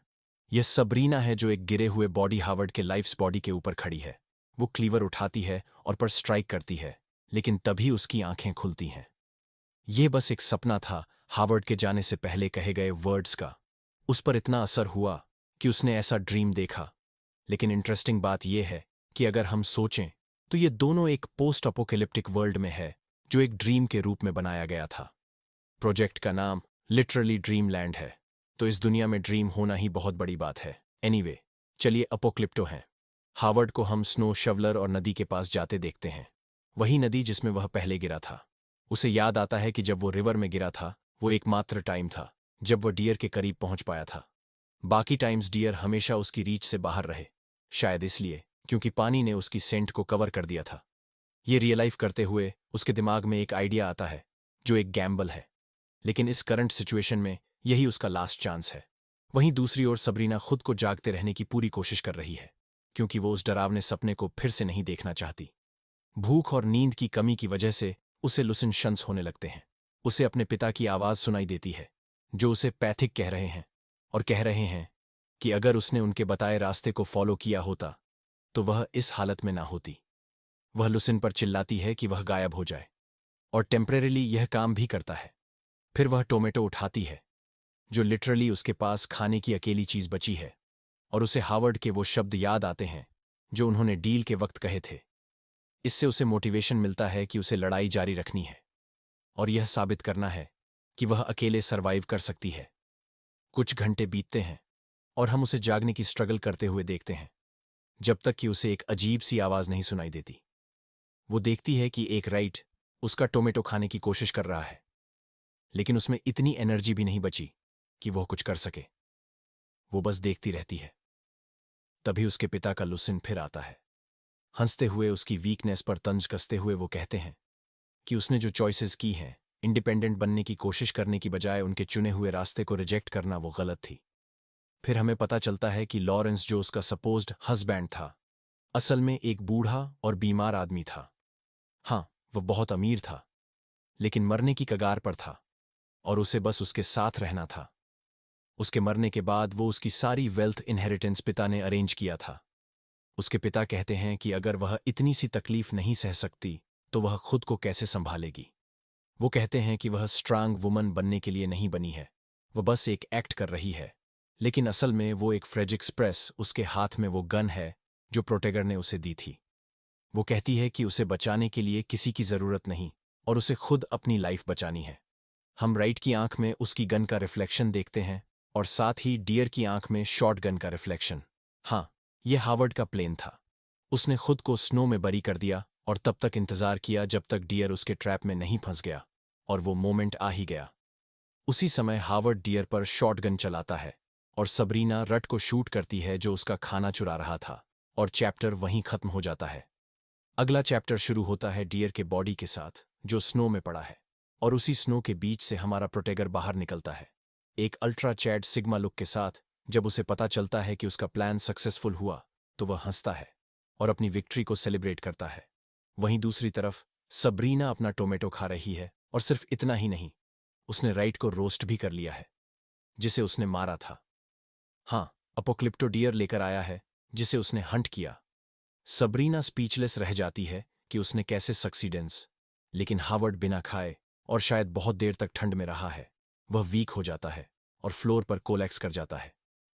यह सबरीना है, जो एक गिरे हुए बॉडी हावर्ड के लाइफ्स बॉडी के ऊपर खड़ी है। वो क्लीवर उठाती है और पर स्ट्राइक करती है, लेकिन तभी उसकी आंखें खुलती हैं। यह बस एक सपना था, हावर्ड के जाने से पहले कहे गए वर्ड्स का। उस पर इतना असर हुआ कि उसने ऐसा ड्रीम देखा। लेकिन इंटरेस्टिंग बात यह है कि अगर हम सोचें तो ये दोनों एक पोस्ट अपोकैलिप्टिक वर्ल्ड में है जो एक ड्रीम के रूप में बनाया गया था। प्रोजेक्ट का नाम लिटरली ड्रीम लैंड है, तो इस दुनिया में ड्रीम होना ही बहुत बड़ी बात है। एनीवे, चलिए अपोक्लिप्टो हैं। हावर्ड को हम स्नो शवलर और नदी के पास जाते देखते हैं, वही नदी जिसमें वह पहले गिरा था। उसे याद आता है कि जब वो रिवर में गिरा था वो एकमात्र टाइम था जब वह डियर के करीब पहुंच पाया था। बाकी टाइम्स डियर हमेशा उसकी रीच से बाहर रहे, शायद इसलिए क्योंकि पानी ने उसकी सेंट को कवर कर दिया था। ये रियलाइव करते हुए उसके दिमाग में एक आइडिया आता है जो एक गैम्बल है, लेकिन इस करंट सिचुएशन में यही उसका लास्ट चांस है। वहीं दूसरी ओर सबरीना खुद को जागते रहने की पूरी कोशिश कर रही है, क्योंकि वो उस डरावने सपने को फिर से नहीं देखना चाहती। भूख और नींद की कमी की वजह से उसे लुसिनेशंस होने लगते हैं। उसे अपने पिता की आवाज सुनाई देती है, जो उसे पैथिक कह रहे हैं और कह रहे हैं कि अगर उसने उनके बताए रास्ते को फॉलो किया होता तो वह इस हालत में ना होती। वह लुसिन पर चिल्लाती है कि वह गायब हो जाए, और टेम्परेरीली यह काम भी करता है। फिर वह टोमेटो उठाती है, जो लिटरली उसके पास खाने की अकेली चीज बची है, और उसे हावर्ड के वो शब्द याद आते हैं जो उन्होंने डील के वक्त कहे थे। इससे उसे मोटिवेशन मिलता है कि उसे लड़ाई जारी रखनी है और यह साबित करना है कि वह अकेले सरवाइव कर सकती है। कुछ घंटे बीतते हैं और हम उसे जागने की स्ट्रगल करते हुए देखते हैं, जब तक कि उसे एक अजीब सी आवाज नहीं सुनाई देती। वो देखती है कि एक राइट उसका टोमेटो खाने की कोशिश कर रहा है, लेकिन उसमें इतनी एनर्जी भी नहीं बची कि वह कुछ कर सके। वो बस देखती रहती है। तभी उसके पिता का लुसिन फिर आता है। हंसते हुए उसकी वीकनेस पर तंज कसते हुए वो कहते हैं कि उसने जो चॉइसेस की हैं, इंडिपेंडेंट बनने की कोशिश करने की बजाय उनके चुने हुए रास्ते को रिजेक्ट करना, वो गलत थी। फिर हमें पता चलता है कि लॉरेंस, जो उसका सपोज्ड हस्बैंड था, असल में एक बूढ़ा और बीमार आदमी था। हाँ, वह बहुत अमीर था, लेकिन मरने की कगार पर था और उसे बस उसके साथ रहना था। उसके मरने के बाद वो उसकी सारी वेल्थ इनहेरिटेंस पिता ने अरेंज किया था। उसके पिता कहते हैं कि अगर वह इतनी सी तकलीफ नहीं सह सकती तो वह खुद को कैसे संभालेगी। वो कहते हैं कि वह स्ट्रांग वुमन बनने के लिए नहीं बनी है, वह बस एक एक्ट कर रही है। लेकिन असल में वो एक फ्रेज एक्सप्रेस, उसके हाथ में वो गन है जो प्रोटेगर ने उसे दी थी। वो कहती है कि उसे बचाने के लिए किसी की जरूरत नहीं और उसे खुद अपनी लाइफ बचानी है। हम राइट की आंख में उसकी गन का रिफ्लेक्शन देखते हैं और साथ ही डियर की आंख में शॉट गन का रिफ्लेक्शन। हाँ, यह हावर्ड का प्लेन था। उसने खुद को स्नो में बरी कर दिया और तब तक इंतजार किया जब तक डियर उसके ट्रैप में नहीं फंस गया, और वो मोमेंट आ ही गया। उसी समय हावर्ड डियर पर शॉटगन चलाता है और सबरीना रट को शूट करती है जो उसका खाना चुरा रहा था, और चैप्टर वहीं खत्म हो जाता है। अगला चैप्टर शुरू होता है डियर के बॉडी के साथ जो स्नो में पड़ा है, और उसी स्नो के बीच से हमारा प्रोटेगर बाहर निकलता है, एक अल्ट्रा चैड सिग्मा लुक के साथ। जब उसे पता चलता है कि उसका प्लान सक्सेसफुल हुआ तो वह हंसता है और अपनी विक्ट्री को सेलिब्रेट करता है। वहीं दूसरी तरफ सबरीना अपना टोमेटो खा रही है, और सिर्फ इतना ही नहीं, उसने राइट को रोस्ट भी कर लिया है जिसे उसने मारा था। हाँ, अपोक्लिप्टो डियर लेकर आया है जिसे उसने हंट किया। सबरीना स्पीचलेस रह जाती है कि उसने कैसे सक्सीडेंस, लेकिन हावर्ड बिना खाए और शायद बहुत देर तक ठंड में रहा है, वह वीक हो जाता है और फ्लोर पर कोलैप्स कर जाता है।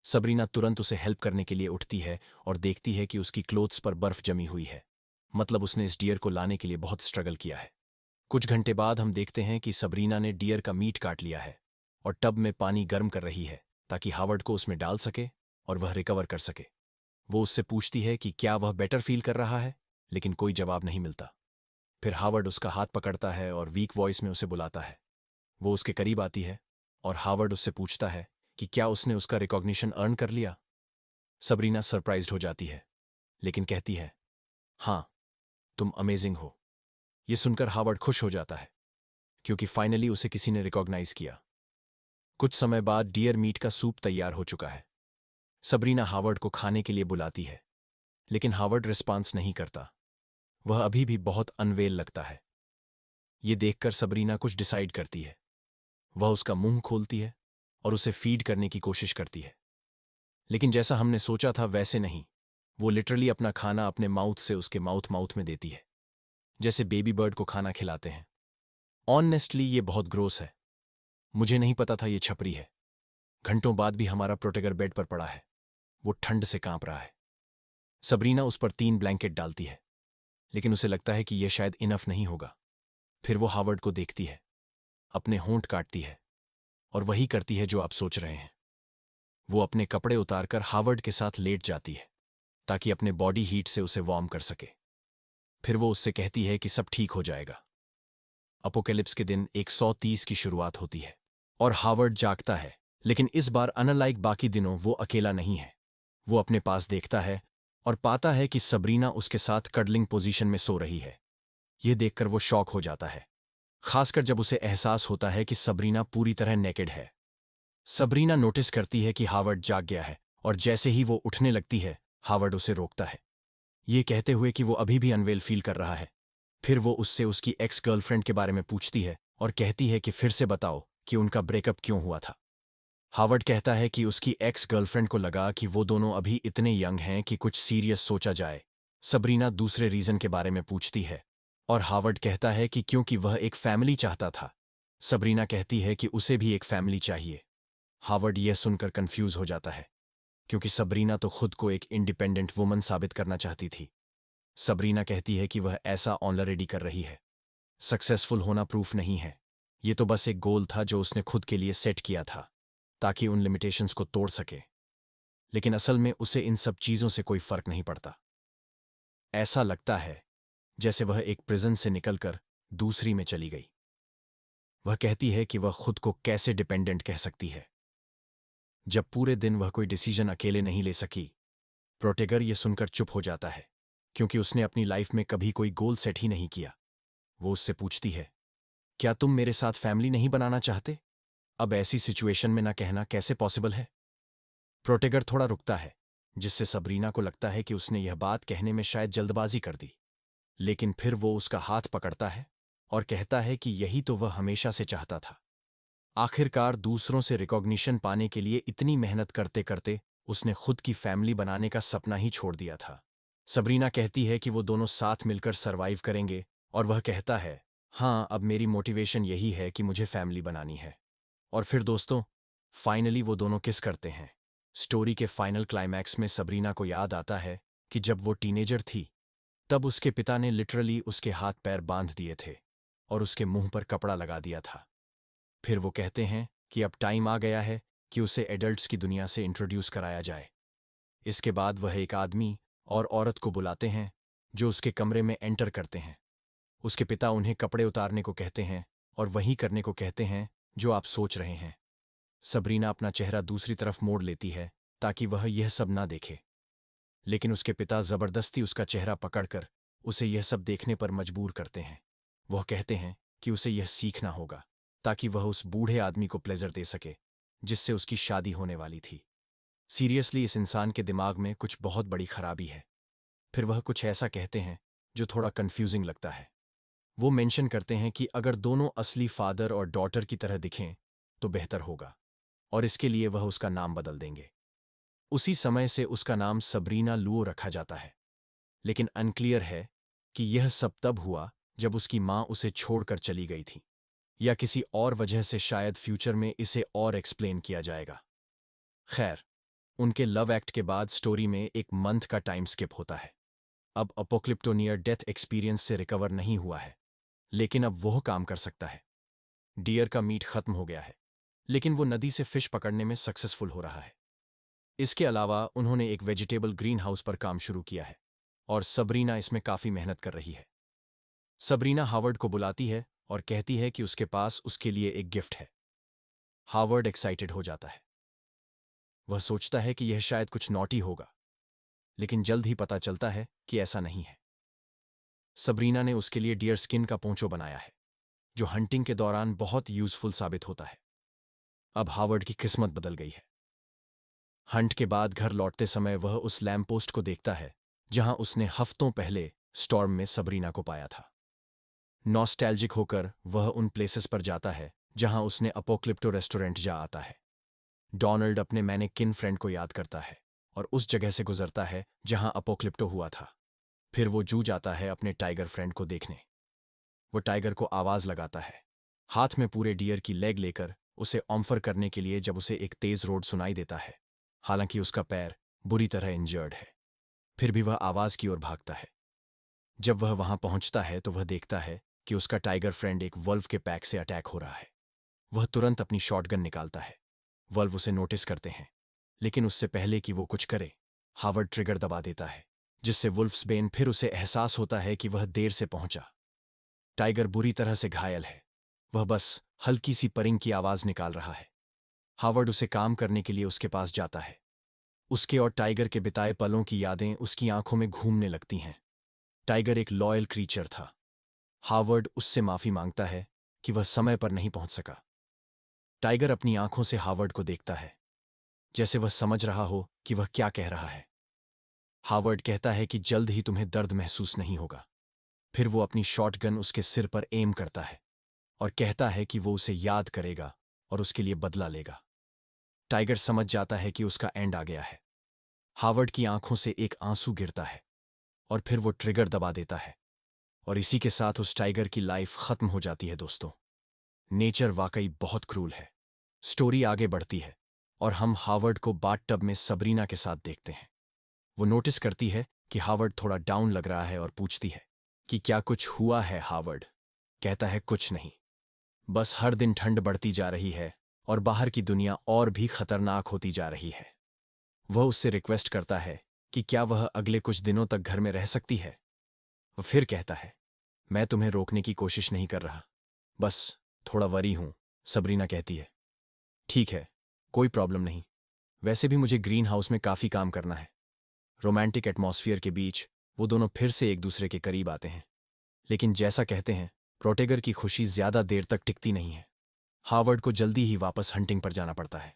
सबरीना तुरंत उसे हेल्प करने के लिए उठती है और देखती है कि उसकी क्लोथ्स पर बर्फ जमी हुई है, मतलब उसने इस डियर को लाने के लिए बहुत स्ट्रगल किया है। कुछ घंटे बाद हम देखते हैं कि सबरीना ने डियर का मीट काट लिया है और टब में पानी गर्म कर रही है ताकि हावर्ड को उसमें डाल सके और वह रिकवर कर सके। वो उससे पूछती है कि क्या वह बेटर फील कर रहा है, लेकिन कोई जवाब नहीं मिलता। फिर हावर्ड उसका हाथ पकड़ता है और वीक वॉइस में उसे बुलाता है। वो उसके करीब आती है और हावर्ड उससे पूछता है कि क्या उसने उसका रिकॉग्निशन अर्न कर लिया। सबरीना सरप्राइज्ड हो जाती है, लेकिन कहती है, हाँ, तुम अमेजिंग हो। ये सुनकर हावर्ड खुश हो जाता है क्योंकि फाइनली उसे किसी ने रिकॉग्नाइज किया। कुछ समय बाद डियर मीट का सूप तैयार हो चुका है। सबरीना हावर्ड को खाने के लिए बुलाती है, लेकिन हावर्ड रिस्पॉन्स नहीं करता। वह अभी भी बहुत अनवेल लगता है। ये देखकर सबरीना कुछ डिसाइड करती है। वह उसका मुंह खोलती है और उसे फीड करने की कोशिश करती है, लेकिन जैसा हमने सोचा था वैसे नहीं। वो लिटरली अपना खाना अपने माउथ से उसके माउथ में देती है, जैसे बेबी बर्ड को खाना खिलाते हैं। ऑनेस्टली ये बहुत ग्रोस है। मुझे नहीं पता था ये छपरी है। घंटों बाद भी हमारा प्रोटेगर बेड पर पड़ा है। वो ठंड से कांप रहा है। सबरीना उस पर 3 ब्लैंकेट डालती है, लेकिन उसे लगता है कि यह शायद इनफ नहीं होगा। फिर वो हावर्ड को देखती है, अपने होंठ काटती है और वही करती है जो आप सोच रहे हैं। वो अपने कपड़े उतारकर हावर्ड के साथ लेट जाती है ताकि अपने बॉडी हीट से उसे वार्म कर सके। फिर वो उससे कहती है कि सब ठीक हो जाएगा। अपोकेलिप्स के दिन 130 की शुरुआत होती है और हावर्ड जागता है, लेकिन इस बार अनलाइक बाकी दिनों वो अकेला नहीं है। वो अपने पास देखता है और पाता है कि सबरीना उसके साथ कडलिंग पोजीशन में सो रही है। यह देखकर वो शॉक हो जाता है, खासकर जब उसे एहसास होता है कि सबरीना पूरी तरह नेकेड है। सबरीना नोटिस करती है कि हावर्ड जाग गया है और जैसे ही वो उठने लगती है, हावर्ड उसे रोकता है, ये कहते हुए कि वो अभी भी अनवेल फील कर रहा है। फिर वो उससे उसकी एक्स गर्लफ्रेंड के बारे में पूछती है और कहती है कि फिर से बताओ कि उनका ब्रेकअप क्यों हुआ था। हावर्ड कहता है कि उसकी एक्स गर्लफ्रेंड को लगा कि वो दोनों अभी इतने यंग हैं कि कुछ सीरियस सोचा जाए। सबरीना दूसरे रीजन के बारे में पूछती है और हावर्ड कहता है कि क्योंकि वह एक फैमिली चाहता था। सबरीना कहती है कि उसे भी एक फैमिली चाहिए। हावर्ड यह सुनकर कंफ्यूज हो जाता है, क्योंकि सबरीना तो खुद को एक इंडिपेंडेंट वुमन साबित करना चाहती थी। सबरीना कहती है कि वह ऐसा ऑलरेडी कर रही है। सक्सेसफुल होना प्रूफ नहीं है, ये तो बस एक गोल था जो उसने खुद के लिए सेट किया था, ताकि उन लिमिटेशंस को तोड़ सके। लेकिन असल में उसे इन सब चीज़ों से कोई फर्क नहीं पड़ता। ऐसा लगता है जैसे वह एक प्रिजन से निकलकर दूसरी में चली गई। वह कहती है कि वह खुद को कैसे डिपेंडेंट कह सकती है, जब पूरे दिन वह कोई डिसीजन अकेले नहीं ले सकी। प्रोटेगर यह सुनकर चुप हो जाता है, क्योंकि उसने अपनी लाइफ में कभी कोई गोल सेट ही नहीं किया। वो उससे पूछती है, क्या तुम मेरे साथ फैमिली नहीं बनाना चाहते? अब ऐसी सिचुएशन में ना कहना कैसे पॉसिबल है? प्रोटेगर थोड़ा रुकता है, जिससे सबरीना को लगता है कि उसने यह बात कहने में शायद जल्दबाजी कर दी। लेकिन फिर वो उसका हाथ पकड़ता है और कहता है कि यही तो वह हमेशा से चाहता था। आखिरकार दूसरों से रिकॉग्निशन पाने के लिए इतनी मेहनत करते करते उसने खुद की फैमिली बनाने का सपना ही छोड़ दिया था। सबरीना कहती है कि वो दोनों साथ मिलकर सरवाइव करेंगे, और वह कहता है, हाँ, अब मेरी मोटिवेशन यही है कि मुझे फैमिली बनानी है। और फिर दोस्तों, फाइनली वो दोनों किस करते हैं। स्टोरी के फाइनल क्लाइमैक्स में सबरीना को याद आता है कि जब वो टीनेजर थी, तब उसके पिता ने लिटरली उसके हाथ पैर बांध दिए थे और उसके मुंह पर कपड़ा लगा दिया था। फिर वो कहते हैं कि अब टाइम आ गया है कि उसे एडल्ट्स की दुनिया से इंट्रोड्यूस कराया जाए। इसके बाद वह एक आदमी और औरत को बुलाते हैं, जो उसके कमरे में एंटर करते हैं। उसके पिता उन्हें कपड़े उतारने को कहते हैं और वही करने को कहते हैं जो आप सोच रहे हैं। सबरीना अपना चेहरा दूसरी तरफ मोड़ लेती है ताकि वह यह सब ना देखे, लेकिन उसके पिता जबरदस्ती उसका चेहरा पकड़कर उसे यह सब देखने पर मजबूर करते हैं। वह कहते हैं कि उसे यह सीखना होगा ताकि वह उस बूढ़े आदमी को प्लेजर दे सके जिससे उसकी शादी होने वाली थी। सीरियसली, इस इंसान के दिमाग में कुछ बहुत बड़ी खराबी है। फिर वह कुछ ऐसा कहते हैं जो थोड़ा कंफ्यूजिंग लगता है। वो मेंशन करते हैं कि अगर दोनों असली फादर और डॉटर की तरह दिखें तो बेहतर होगा, और इसके लिए वह उसका नाम बदल देंगे। उसी समय से उसका नाम सबरीना लुओ रखा जाता है। लेकिन अनक्लियर है कि यह सब तब हुआ जब उसकी माँ उसे छोड़कर चली गई थी, या किसी और वजह से। शायद फ्यूचर में इसे और एक्सप्लेन किया जाएगा। खैर, उनके लव एक्ट के बाद स्टोरी में एक मंथ का टाइम स्किप होता है। अब अपोक्लिप्टो नियर डेथ एक्सपीरियंस से रिकवर नहीं हुआ है, लेकिन अब वह काम कर सकता है। डियर का मीट खत्म हो गया है, लेकिन वो नदी से फिश पकड़ने में सक्सेसफुल हो रहा है। इसके अलावा उन्होंने एक वेजिटेबल ग्रीन हाउस पर काम शुरू किया है, और सबरीना इसमें काफी मेहनत कर रही है। सबरीना हावर्ड को बुलाती है और कहती है कि उसके पास उसके लिए एक गिफ्ट है। हावर्ड एक्साइटेड हो जाता है। वह सोचता है कि यह शायद कुछ नॉटी होगा, लेकिन जल्द ही पता चलता है कि ऐसा नहीं है। सबरीना ने उसके लिए डियर स्किन का पोंचो बनाया है, जो हंटिंग के दौरान बहुत यूजफुल साबित होता है। अब हावर्ड की किस्मत बदल गई है। हंट के बाद घर लौटते समय वह उस लैम्प पोस्ट को देखता है जहां उसने हफ्तों पहले स्टॉर्म में सबरीना को पाया था। नॉस्टैल्जिक होकर वह उन प्लेसेस पर जाता है जहां उसने अपोक्लिप्टो रेस्टोरेंट जा आता है। डोनाल्ड अपने मैनेकिन फ्रेंड को याद करता है और उस जगह से गुजरता है जहां अपोक्लिप्टो हुआ था। फिर वो जू जाता है अपने टाइगर फ्रेंड को देखने। वो टाइगर को आवाज लगाता है, हाथ में पूरे डियर की लेग लेकर उसे ऑम्फर करने के लिए, जब उसे एक तेज रोड सुनाई देता है। हालांकि उसका पैर बुरी तरह इंजर्ड है, फिर भी वह आवाज की ओर भागता है। जब वह वहां पहुंचता है तो वह देखता है कि उसका टाइगर फ्रेंड एक वल्व के पैक से अटैक हो रहा है। वह तुरंत अपनी शॉटगन निकालता है। वल्व उसे नोटिस करते हैं, लेकिन उससे पहले कि वो कुछ करे, हावर्ड ट्रिगर दबा देता है, जिससे वुल्फ्सबेन फिर उसे एहसास होता है कि वह देर से पहुंचा। टाइगर बुरी तरह से घायल है, वह बस हल्की सी परिंग की आवाज निकाल रहा है। हावर्ड उसे काम करने के लिए उसके पास जाता है। उसके और टाइगर के बिताए पलों की यादें उसकी आंखों में घूमने लगती हैं। टाइगर एक लॉयल क्रीचर था। हावर्ड उससे माफी मांगता है कि वह समय पर नहीं पहुंच सका। टाइगर अपनी आंखों से हावर्ड को देखता है, जैसे वह समझ रहा हो कि वह क्या कह रहा है। हावर्ड कहता है कि जल्द ही तुम्हें दर्द महसूस नहीं होगा। फिर वो अपनी शॉटगन उसके सिर पर एम करता है और कहता है कि वो उसे याद करेगा और उसके लिए बदला लेगा। टाइगर समझ जाता है कि उसका एंड आ गया है। हावर्ड की आंखों से एक आंसू गिरता है और फिर वो ट्रिगर दबा देता है, और इसी के साथ उस टाइगर की लाइफ खत्म हो जाती है दोस्तों। नेचर वाकई बहुत क्रूल है। स्टोरी आगे बढ़ती है और हम हावर्ड को बाथटब में सबरीना के साथ देखते हैं। वो नोटिस करती है कि हावर्ड थोड़ा डाउन लग रहा है और पूछती है कि क्या कुछ हुआ है। हावर्ड कहता है कुछ नहीं, बस हर दिन ठंड बढ़ती जा रही है और बाहर की दुनिया और भी खतरनाक होती जा रही है। वह उससे रिक्वेस्ट करता है कि क्या वह अगले कुछ दिनों तक घर में रह सकती है। वह फिर कहता है, मैं तुम्हें रोकने की कोशिश नहीं कर रहा, बस थोड़ा वरी हूं। सबरीना कहती है, ठीक है, कोई प्रॉब्लम नहीं, वैसे भी मुझे ग्रीन हाउस में काफी काम करना है। रोमांटिक एटमॉस्फेयर के बीच वो दोनों फिर से एक दूसरे के करीब आते हैं। लेकिन जैसा कहते हैं, प्रोटेगर की खुशी ज्यादा देर तक टिकती नहीं है। हावर्ड को जल्दी ही वापस हंटिंग पर जाना पड़ता है।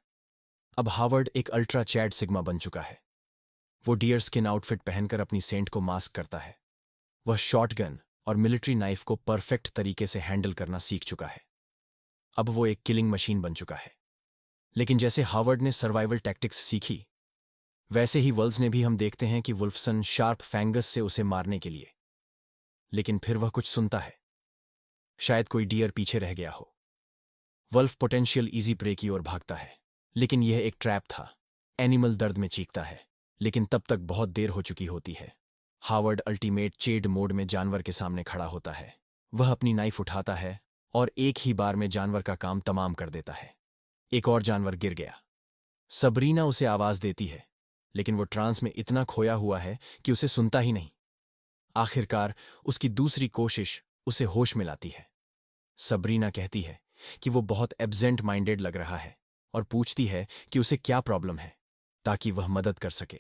अब हावर्ड एक अल्ट्रा चैड सिग्मा बन चुका है। वो डियर स्किन आउटफिट पहनकर अपनी सेंट को मास्क करता है। वह शॉटगन और मिलिट्री नाइफ को परफेक्ट तरीके से हैंडल करना सीख चुका है। अब वो एक किलिंग मशीन बन चुका है। लेकिन जैसे हावर्ड ने सर्वाइवल टैक्टिक्स सीखी, वैसे ही वल्स ने भी। हम देखते हैं कि वुल्फसन शार्प फैंगस से उसे मारने के लिए, लेकिन फिर वह कुछ सुनता है। शायद कोई डियर पीछे रह गया हो। वल्फ पोटेंशियल इजी प्रे की ओर भागता है, लेकिन यह एक ट्रैप था। एनिमल दर्द में चीखता है, लेकिन तब तक बहुत देर हो चुकी होती है। हावर्ड अल्टीमेट चेड मोड में जानवर के सामने खड़ा होता है। वह अपनी नाइफ उठाता है और एक ही बार में जानवर का काम तमाम कर देता है। एक और जानवर गिर गया। सबरीना उसे आवाज देती है, लेकिन वो ट्रांस में इतना खोया हुआ है कि उसे सुनता ही नहीं। आखिरकार उसकी दूसरी कोशिश उसे होश में लाती है। सबरीना कहती है कि वो बहुत एब्सेंट माइंडेड लग रहा है और पूछती है कि उसे क्या प्रॉब्लम है, ताकि वह मदद कर सके।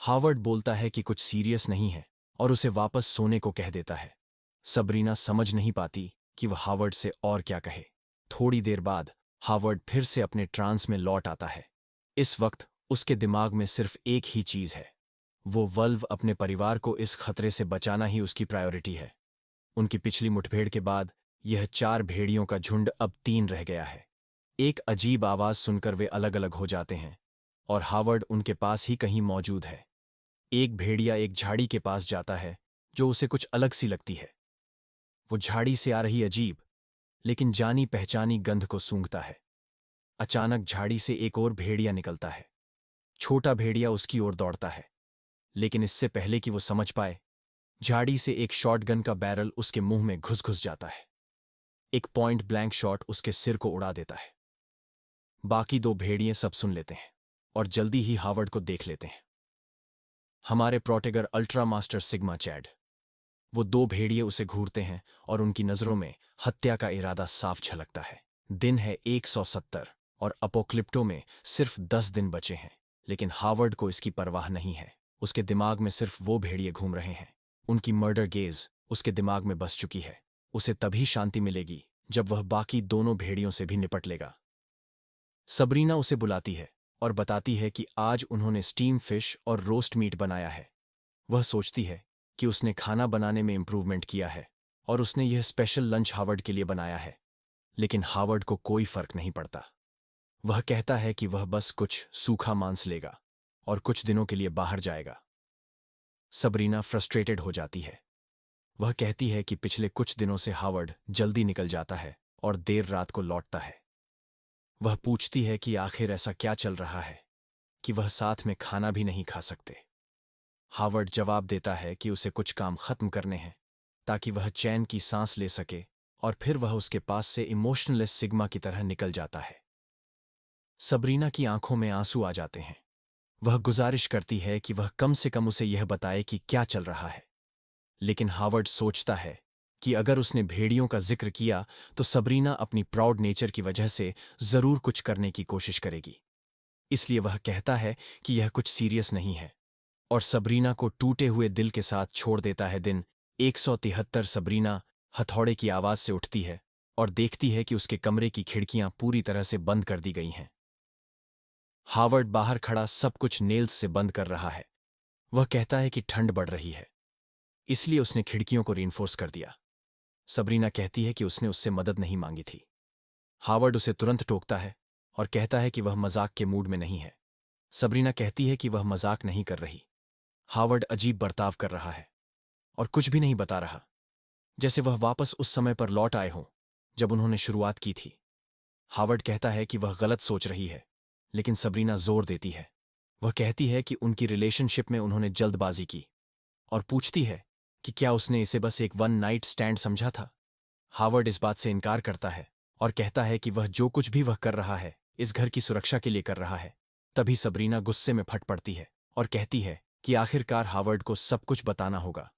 हावर्ड बोलता है कि कुछ सीरियस नहीं है और उसे वापस सोने को कह देता है। सबरीना समझ नहीं पाती कि वह हावर्ड से और क्या कहे। थोड़ी देर बाद हावर्ड फिर से अपने ट्रांस में लौट आता है। इस वक्त उसके दिमाग में सिर्फ एक ही चीज है, वो वल्व अपने परिवार को इस खतरे से बचाना ही उसकी प्रायोरिटी है। उनकी पिछली मुठभेड़ के बाद यह 4 भेड़ियों का झुंड अब 3 रह गया है। एक अजीब आवाज सुनकर वे अलग अलग हो जाते हैं और हावर्ड उनके पास ही कहीं मौजूद है। एक भेड़िया एक झाड़ी के पास जाता है जो उसे कुछ अलग सी लगती है। वो झाड़ी से आ रही अजीब लेकिन जानी पहचानी गंध को सूंघता है। अचानक झाड़ी से एक और भेड़िया निकलता है। छोटा भेड़िया उसकी ओर दौड़ता है, लेकिन इससे पहले कि वो समझ पाए, झाड़ी से एक शॉटगन का बैरल उसके मुंह में घुस घुस जाता है। एक पॉइंट ब्लैंक शॉट उसके सिर को उड़ा देता है। बाकी 2 भेड़िए सब सुन लेते हैं और जल्दी ही हावर्ड को देख लेते हैं। हमारे प्रोटेगर अल्ट्रा मास्टर सिग्मा चैड। वो 2 भेड़िए उसे घूरते हैं और उनकी नजरों में हत्या का इरादा साफ झलकता है। दिन है 170 और अपोक्लिप्टो में सिर्फ 10 दिन बचे हैं, लेकिन हावर्ड को इसकी परवाह नहीं है। उसके दिमाग में सिर्फ वो भेड़िए घूम रहे हैं। उनकी मर्डर गेज उसके दिमाग में बस चुकी है। उसे तभी शांति मिलेगी जब वह बाकी दोनों भेड़ियों से भी निपट लेगा। सबरीना उसे बुलाती है और बताती है कि आज उन्होंने स्टीम फिश और रोस्ट मीट बनाया है। वह सोचती है कि उसने खाना बनाने में इंप्रूवमेंट किया है और उसने यह स्पेशल लंच हावर्ड के लिए बनाया है, लेकिन हावर्ड को कोई फर्क नहीं पड़ता। वह कहता है कि वह बस कुछ सूखा मांस लेगा और कुछ दिनों के लिए बाहर जाएगा। सबरीना फ्रस्ट्रेटेड हो जाती है। वह कहती है कि पिछले कुछ दिनों से हावर्ड जल्दी निकल जाता है और देर रात को लौटता है। वह पूछती है कि आखिर ऐसा क्या चल रहा है कि वह साथ में खाना भी नहीं खा सकते। हावर्ड जवाब देता है कि उसे कुछ काम खत्म करने हैं ताकि वह चैन की सांस ले सके, और फिर वह उसके पास से इमोशनलेस सिग्मा की तरह निकल जाता है। सबरीना की आंखों में आंसू आ जाते हैं। वह गुजारिश करती है कि वह कम से कम उसे यह बताए कि क्या चल रहा है, लेकिन हावर्ड सोचता है कि अगर उसने भेड़ियों का जिक्र किया तो सबरीना अपनी प्राउड नेचर की वजह से जरूर कुछ करने की कोशिश करेगी। इसलिए वह कहता है कि यह कुछ सीरियस नहीं है और सबरीना को टूटे हुए दिल के साथ छोड़ देता है। दिन 173। सबरीना हथौड़े की आवाज से उठती है और देखती है कि उसके कमरे की खिड़कियां पूरी तरह से बंद कर दी गई हैं। हावर्ड बाहर खड़ा सब कुछ नेल्स से बंद कर रहा है। वह कहता है कि ठंड बढ़ रही है, इसलिए उसने खिड़कियों को रीइंफोर्स कर दिया। सबरीना कहती है कि उसने उससे मदद नहीं मांगी थी। हावर्ड उसे तुरंत टोकता है और कहता है कि वह मजाक के मूड में नहीं है। सबरीना कहती है कि वह मजाक नहीं कर रही। हावर्ड अजीब बर्ताव कर रहा है और कुछ भी नहीं बता रहा, जैसे वह वापस उस समय पर लौट आए हों जब उन्होंने शुरुआत की थी। हावर्ड कहता है कि वह गलत सोच रही है, लेकिन सबरीना जोर देती है। वह कहती है कि उनकी रिलेशनशिप में उन्होंने जल्दबाजी की और पूछती है कि क्या उसने इसे बस एक वन नाइट स्टैंड समझा था। हावर्ड इस बात से इनकार करता है और कहता है कि वह जो कुछ भी वह कर रहा है इस घर की सुरक्षा के लिए कर रहा है। तभी सबरीना गुस्से में फट पड़ती है और कहती है कि आखिरकार हावर्ड को सब कुछ बताना होगा।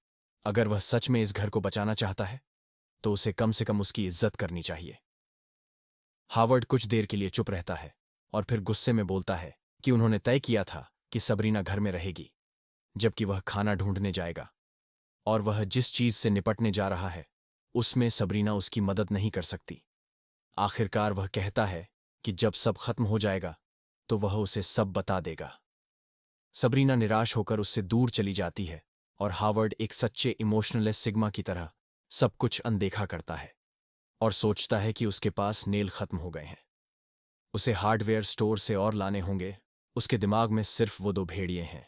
अगर वह सच में इस घर को बचाना चाहता है तो उसे कम से कम उसकी इज्जत करनी चाहिए। हावर्ड कुछ देर के लिए चुप रहता है और फिर गुस्से में बोलता है कि उन्होंने तय किया था कि सबरीना घर में रहेगी, जबकि वह खाना ढूंढने जाएगा और वह जिस चीज से निपटने जा रहा है उसमें सबरीना उसकी मदद नहीं कर सकती। आखिरकार वह कहता है कि जब सब खत्म हो जाएगा तो वह उसे सब बता देगा। सबरीना निराश होकर उससे दूर चली जाती है और हावर्ड एक सच्चे इमोशनलेस सिग्मा की तरह सब कुछ अनदेखा करता है और सोचता है कि उसके पास नेल खत्म हो गए हैं। उसे हार्डवेयर स्टोर से और लाने होंगे। उसके दिमाग में सिर्फ वो दो भेड़िए हैं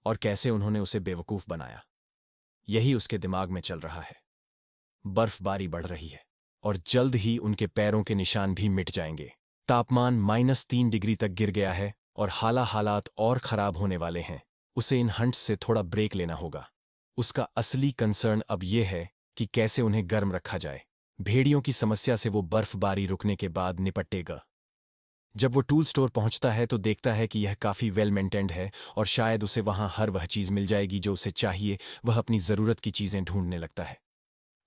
और कैसे उन्होंने उसे बेवकूफ बनाया, यही उसके दिमाग में चल रहा है। बर्फबारी बढ़ रही है और जल्द ही उनके पैरों के निशान भी मिट जाएंगे। तापमान -3 डिग्री तक गिर गया है और हालात और खराब होने वाले हैं। उसे इन हंट्स से थोड़ा ब्रेक लेना होगा। उसका असली कंसर्न अब यह है कि कैसे उन्हें गर्म रखा जाए। भेड़ियों की समस्या से वो बर्फबारी रुकने के बाद निपटेगा। जब वो टूल स्टोर पहुंचता है तो देखता है कि यह काफी वेल मेंटेन्ड है और शायद उसे वहां हर वह चीज मिल जाएगी जो उसे चाहिए। वह अपनी जरूरत की चीजें ढूंढने लगता है।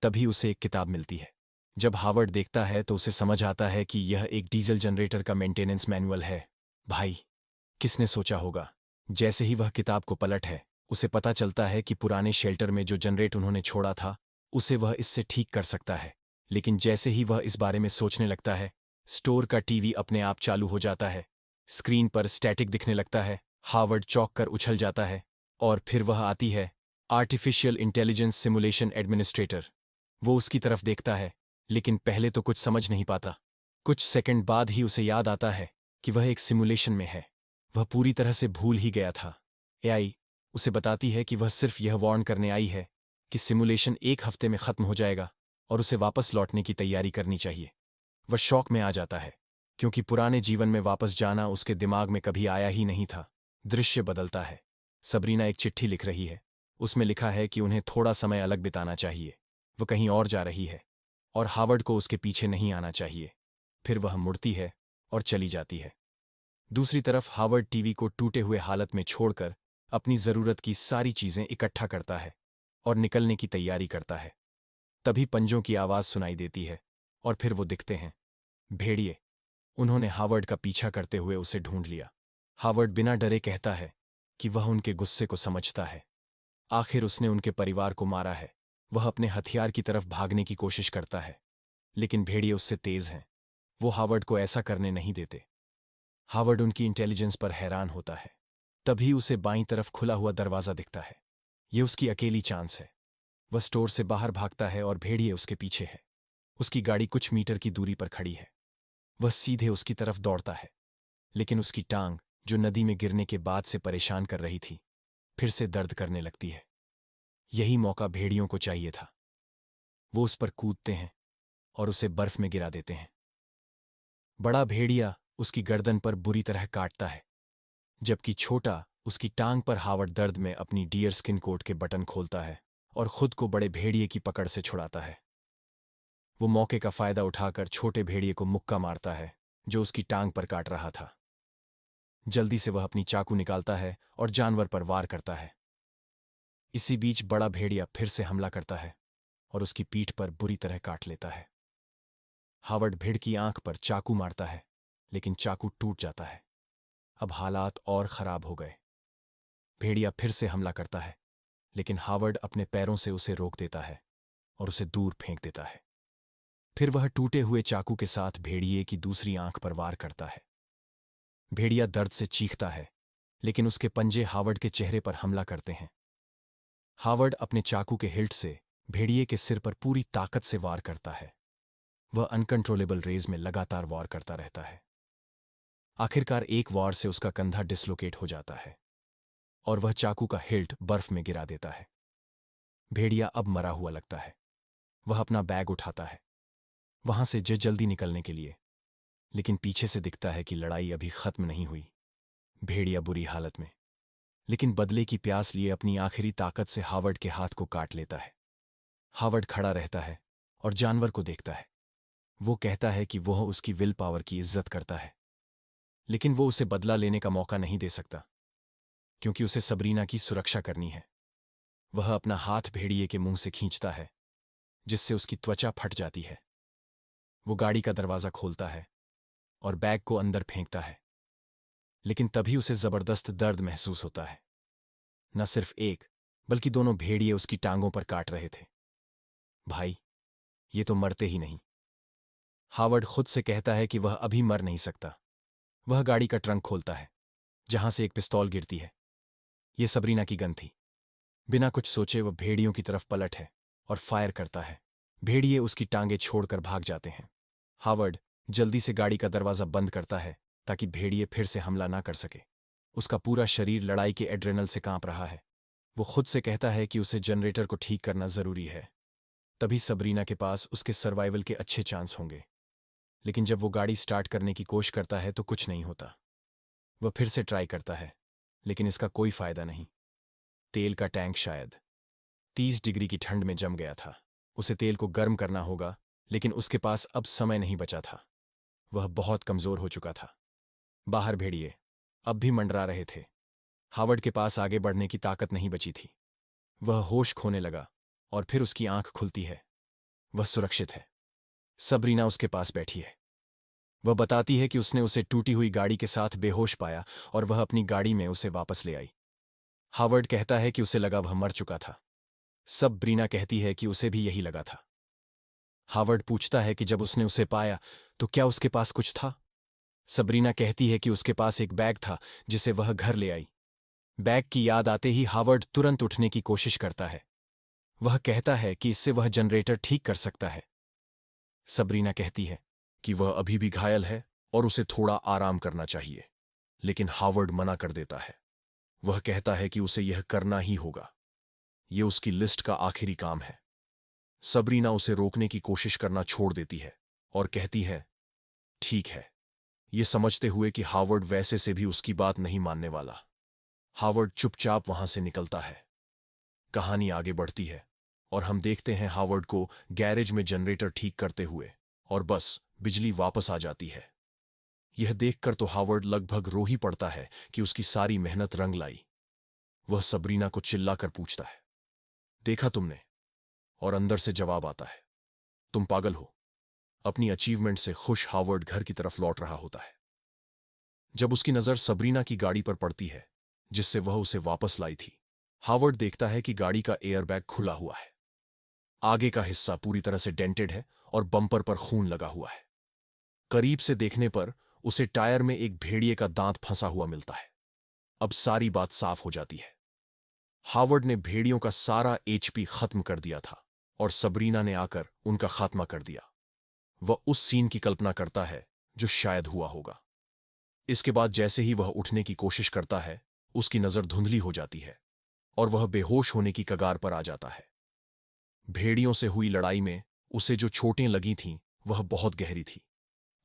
तभी उसे एक किताब मिलती है। जब हावर्ड देखता है तो उसे समझ आता है कि यह एक डीजल जनरेटर का मेंटेनेंस मैनुअल है। भाई, किसने सोचा होगा। जैसे ही वह किताब को पलट है उसे पता चलता है कि पुराने शेल्टर में जो जनरेट उन्होंने छोड़ा था उसे वह इससे ठीक कर सकता है। लेकिन जैसे ही वह इस बारे में सोचने लगता है स्टोर का टीवी अपने आप चालू हो जाता है। स्क्रीन पर स्टैटिक दिखने लगता है। हावर्ड चौंक कर उछल जाता है और फिर वह आती है आर्टिफिशियल इंटेलिजेंस सिमुलेशन एडमिनिस्ट्रेटर। वो उसकी तरफ देखता है लेकिन पहले तो कुछ समझ नहीं पाता। कुछ सेकंड बाद ही उसे याद आता है कि वह एक सिमुलेशन में है। वह पूरी तरह से भूल ही गया था। एआई उसे बताती है कि वह सिर्फ यह वार्न करने आई है कि सिमुलेशन एक हफ्ते में खत्म हो जाएगा और उसे वापस लौटने की तैयारी करनी चाहिए। वह शौक में आ जाता है क्योंकि पुराने जीवन में वापस जाना उसके दिमाग में कभी आया ही नहीं था। दृश्य बदलता है। सबरीना एक चिट्ठी लिख रही है। उसमें लिखा है कि उन्हें थोड़ा समय अलग बिताना चाहिए। वह कहीं और जा रही है और हावर्ड को उसके पीछे नहीं आना चाहिए। फिर वह मुड़ती है और चली जाती है। दूसरी तरफ हावर्ड टीवी को टूटे हुए हालत में छोड़कर अपनी जरूरत की सारी चीजें इकट्ठा करता है और निकलने की तैयारी करता है। तभी पंजों की आवाज सुनाई देती है और फिर वो दिखते हैं भेड़िए। उन्होंने हावर्ड का पीछा करते हुए उसे ढूंढ लिया। हावर्ड बिना डरे कहता है कि वह उनके गुस्से को समझता है। आखिर उसने उनके परिवार को मारा है। वह अपने हथियार की तरफ भागने की कोशिश करता है लेकिन भेड़िए उससे तेज हैं। वो हावर्ड को ऐसा करने नहीं देते। हावर्ड उनकी इंटेलिजेंस पर हैरान होता है। तभी उसे बाईं तरफ खुला हुआ दरवाजा दिखता है। ये उसकी अकेली चांस है। वह स्टोर से बाहर भागता है और भेड़िए उसके पीछे है। उसकी गाड़ी कुछ मीटर की दूरी पर खड़ी है। वह सीधे उसकी तरफ दौड़ता है लेकिन उसकी टांग, जो नदी में गिरने के बाद से परेशान कर रही थी, फिर से दर्द करने लगती है। यही मौका भेड़ियों को चाहिए था। वो उस पर कूदते हैं और उसे बर्फ में गिरा देते हैं। बड़ा भेड़िया उसकी गर्दन पर बुरी तरह काटता है, जबकि छोटा उसकी टांग पर हावर्ड दर्द में अपनी डियर स्किन कोट के बटन खोलता है और खुद को बड़े भेड़िए की पकड़ से छुड़ाता है। वो मौके का फायदा उठाकर छोटे भेड़िए को मुक्का मारता है जो उसकी टांग पर काट रहा था। जल्दी से वह अपनी चाकू निकालता है और जानवर पर वार करता है। इसी बीच बड़ा भेड़िया फिर से हमला करता है और उसकी पीठ पर बुरी तरह काट लेता है। हावर्ड भेड़ की आंख पर चाकू मारता है लेकिन चाकू टूट जाता है। अब हालात और खराब हो गए। भेड़िया फिर से हमला करता है लेकिन हावर्ड अपने पैरों से उसे रोक देता है और उसे दूर फेंक देता है। फिर वह टूटे हुए चाकू के साथ भेड़िए की दूसरी आंख पर वार करता है। भेड़िया दर्द से चीखता है लेकिन उसके पंजे हावर्ड के चेहरे पर हमला करते हैं। हावर्ड अपने चाकू के हिल्ट से भेड़िए के सिर पर पूरी ताकत से वार करता है। वह अनकंट्रोलेबल रेज में लगातार वार करता रहता है। आखिरकार एक वार से उसका कंधा डिसलोकेट हो जाता है और वह चाकू का हिल्ट बर्फ में गिरा देता है। भेड़िया अब मरा हुआ लगता है। वह अपना बैग उठाता है वहां से जल्दी निकलने के लिए, लेकिन पीछे से दिखता है कि लड़ाई अभी खत्म नहीं हुई। भेड़िया बुरी हालत में, लेकिन बदले की प्यास लिए अपनी आखिरी ताकत से हावर्ड के हाथ को काट लेता है। हावर्ड खड़ा रहता है और जानवर को देखता है। वो कहता है कि वह उसकी विल पावर की इज्जत करता है, लेकिन वो उसे बदला लेने का मौका नहीं दे सकता, क्योंकि उसे सबरीना की सुरक्षा करनी है। वह अपना हाथ भेड़िए के मुंह से खींचता है, जिससे उसकी त्वचा फट जाती है। वो गाड़ी का दरवाजा खोलता है और बैग को अंदर फेंकता है, लेकिन तभी उसे जबरदस्त दर्द महसूस होता है। न सिर्फ एक, बल्कि दोनों भेड़िए उसकी टांगों पर काट रहे थे। भाई, ये तो मरते ही नहीं। हावर्ड खुद से कहता है कि वह अभी मर नहीं सकता। वह गाड़ी का ट्रंक खोलता है, जहां से एक पिस्तौल गिरती है। यह सबरीना की गन थी। बिना कुछ सोचे वह भेड़ियों की तरफ पलट है और फायर करता है। भेड़िए उसकी टांगे छोड़कर भाग जाते हैं। हावर्ड जल्दी से गाड़ी का दरवाजा बंद करता है ताकि भेड़िए फिर से हमला ना कर सके। उसका पूरा शरीर लड़ाई के एड्रेनल से कांप रहा है। वो खुद से कहता है कि उसे जनरेटर को ठीक करना जरूरी है, तभी सबरीना के पास उसके सर्वाइवल के अच्छे चांस होंगे। लेकिन जब वो गाड़ी स्टार्ट करने की कोशिश करता है तो कुछ नहीं होता। वह फिर से ट्राई करता है, लेकिन इसका कोई फायदा नहीं। तेल का टैंक शायद 30 डिग्री की ठंड में जम गया था। उसे तेल को गर्म करना होगा, लेकिन उसके पास अब समय नहीं बचा था। वह बहुत कमजोर हो चुका था। बाहर भेड़िए अब भी मंडरा रहे थे। हावर्ड के पास आगे बढ़ने की ताकत नहीं बची थी। वह होश खोने लगा और फिर उसकी आंख खुलती है। वह सुरक्षित है। सबरीना उसके पास बैठी है। वह बताती है कि उसने उसे टूटी हुई गाड़ी के साथ बेहोश पाया और वह अपनी गाड़ी में उसे वापस ले आई। हावर्ड कहता है कि उसे लगा वह मर चुका था। सबरीना कहती है कि उसे भी यही लगा था। हावर्ड पूछता है कि जब उसने उसे पाया तो क्या उसके पास कुछ था। सबरीना कहती है कि उसके पास एक बैग था जिसे वह घर ले आई। बैग की याद आते ही हावर्ड तुरंत उठने की कोशिश करता है। वह कहता है कि इससे वह जनरेटर ठीक कर सकता है। सबरीना कहती है कि वह अभी भी घायल है और उसे थोड़ा आराम करना चाहिए, लेकिन हावर्ड मना कर देता है। वह कहता है कि उसे यह करना ही होगा। यह उसकी लिस्ट का आखिरी काम है। सबरीना उसे रोकने की कोशिश करना छोड़ देती है और कहती है, ठीक है, ये समझते हुए कि हावर्ड वैसे से भी उसकी बात नहीं मानने वाला। हावर्ड चुपचाप वहां से निकलता है। कहानी आगे बढ़ती है और हम देखते हैं हावर्ड को गैरेज में जनरेटर ठीक करते हुए, और बस बिजली वापस आ जाती है। यह देखकर तो हावर्ड लगभग रो ही पड़ता है कि उसकी सारी मेहनत रंग लाई। वह सबरीना को चिल्लाकर पूछता है, देखा तुमने? और अंदर से जवाब आता है, तुम पागल हो। अपनी अचीवमेंट से खुश हावर्ड घर की तरफ लौट रहा होता है जब उसकी नजर सबरीना की गाड़ी पर पड़ती है, जिससे वह उसे वापस लाई थी। हावर्ड देखता है कि गाड़ी का एयरबैग खुला हुआ है। आगे का हिस्सा पूरी तरह से डेंटेड है और बम्पर पर खून लगा हुआ है। करीब से देखने पर उसे टायर में एक भेड़िए का दांत फंसा हुआ मिलता है। अब सारी बात साफ हो जाती है। हावर्ड ने भेड़ियों का सारा एचपी खत्म कर दिया था और सबरीना ने आकर उनका खात्मा कर दिया। वह उस सीन की कल्पना करता है जो शायद हुआ होगा। इसके बाद जैसे ही वह उठने की कोशिश करता है, उसकी नजर धुंधली हो जाती है और वह बेहोश होने की कगार पर आ जाता है। भेड़ियों से हुई लड़ाई में उसे जो चोटें लगी थीं, वह बहुत गहरी थी।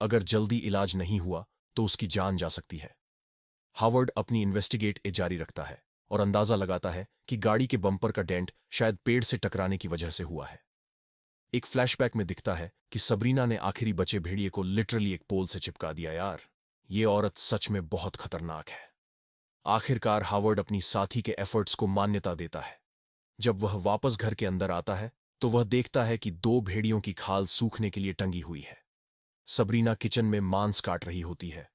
अगर जल्दी इलाज नहीं हुआ तो उसकी जान जा सकती है। हावर्ड अपनी इन्वेस्टिगेट जारी रखता है और अंदाजा लगाता है कि गाड़ी के बम्पर का डेंट शायद पेड़ से टकराने की वजह से हुआ है। एक फ्लैशबैक में दिखता है कि सबरीना ने आखिरी बचे भेड़िए को लिटरली एक पोल से चिपका दिया। यार, ये औरत सच में बहुत खतरनाक है। आखिरकार हावर्ड अपनी साथी के एफर्ट्स को मान्यता देता है। जब वह वापस घर के अंदर आता है तो वह देखता है कि 2 भेड़ियों की खाल सूखने के लिए टंगी हुई है। सबरीना किचन में मांस काट रही होती है।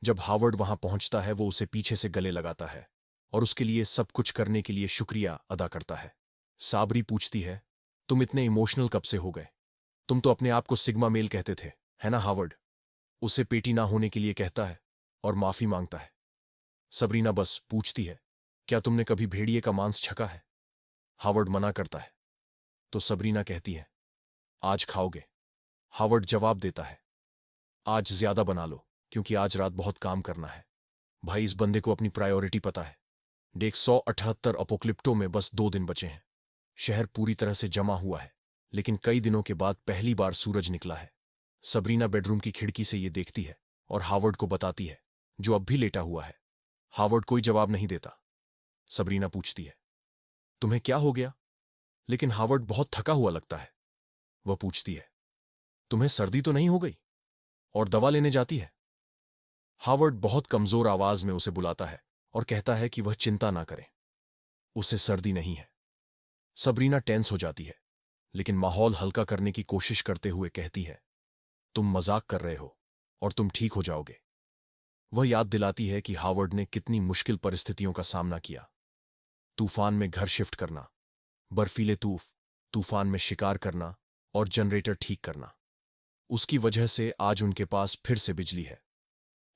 जब हावर्ड वहां पहुंचता है वो उसे पीछे से गले लगाता है और उसके लिए सब कुछ करने के लिए शुक्रिया अदा करता है। साबरी पूछती है, तुम इतने इमोशनल कब से हो गए? तुम तो अपने आप को सिग्मा मेल कहते थे, है ना हावर्ड? उसे पेटी ना होने के लिए कहता है और माफी मांगता है। सबरीना बस पूछती है, क्या तुमने कभी भेड़िए का मांस छका है? हावर्ड मना करता है। तो सबरीना कहती है, आज खाओगे? हावर्ड जवाब देता है, आज ज्यादा बना लो, क्योंकि आज रात बहुत काम करना है। भाई, इस बंदे को अपनी प्रायोरिटी पता है। डेक 178 अपोक्लिप्टो में बस 2 दिन बचे हैं। शहर पूरी तरह से जमा हुआ है, लेकिन कई दिनों के बाद पहली बार सूरज निकला है। सबरीना बेडरूम की खिड़की से ये देखती है और हावर्ड को बताती है, जो अब भी लेटा हुआ है। हावर्ड कोई जवाब नहीं देता। सबरीना पूछती है, तुम्हें क्या हो गया? लेकिन हावर्ड बहुत थका हुआ लगता है। वह पूछती है, तुम्हें सर्दी तो नहीं हो गई? और दवा लेने जाती है। हावर्ड बहुत कमजोर आवाज में उसे बुलाता है और कहता है कि वह चिंता ना करे, उसे सर्दी नहीं है। सबरीना टेंस हो जाती है, लेकिन माहौल हल्का करने की कोशिश करते हुए कहती है, तुम मजाक कर रहे हो और तुम ठीक हो जाओगे। वह याद दिलाती है कि हावर्ड ने कितनी मुश्किल परिस्थितियों का सामना किया। तूफान में घर शिफ्ट करना, बर्फीले तूफान में शिकार करना और जनरेटर ठीक करना। उसकी वजह से आज उनके पास फिर से बिजली है।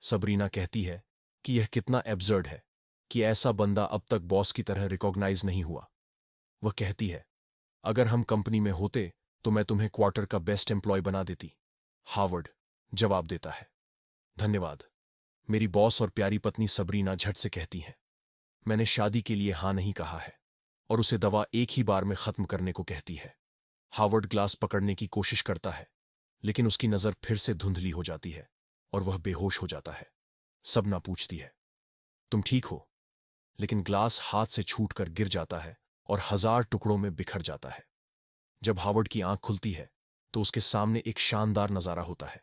सबरीना कहती है कि यह कितना एब्सर्ड है कि ऐसा बंदा अब तक बॉस की तरह रिकॉग्नाइज नहीं हुआ। वह कहती है, अगर हम कंपनी में होते तो मैं तुम्हें क्वार्टर का बेस्ट एम्प्लॉय बना देती। हावर्ड जवाब देता है, धन्यवाद मेरी बॉस। और प्यारी पत्नी सबरीना झट से कहती है, मैंने शादी के लिए हां नहीं कहा है। और उसे दवा एक ही बार में खत्म करने को कहती है। हावर्ड ग्लास पकड़ने की कोशिश करता है, लेकिन उसकी नजर फिर से धुंधली हो जाती है और वह बेहोश हो जाता है। सबना पूछती है, तुम ठीक हो? लेकिन ग्लास हाथ से छूटकर गिर जाता है और 1000 टुकड़ों में बिखर जाता है। जब हावर्ड की आंख खुलती है तो उसके सामने एक शानदार नजारा होता है।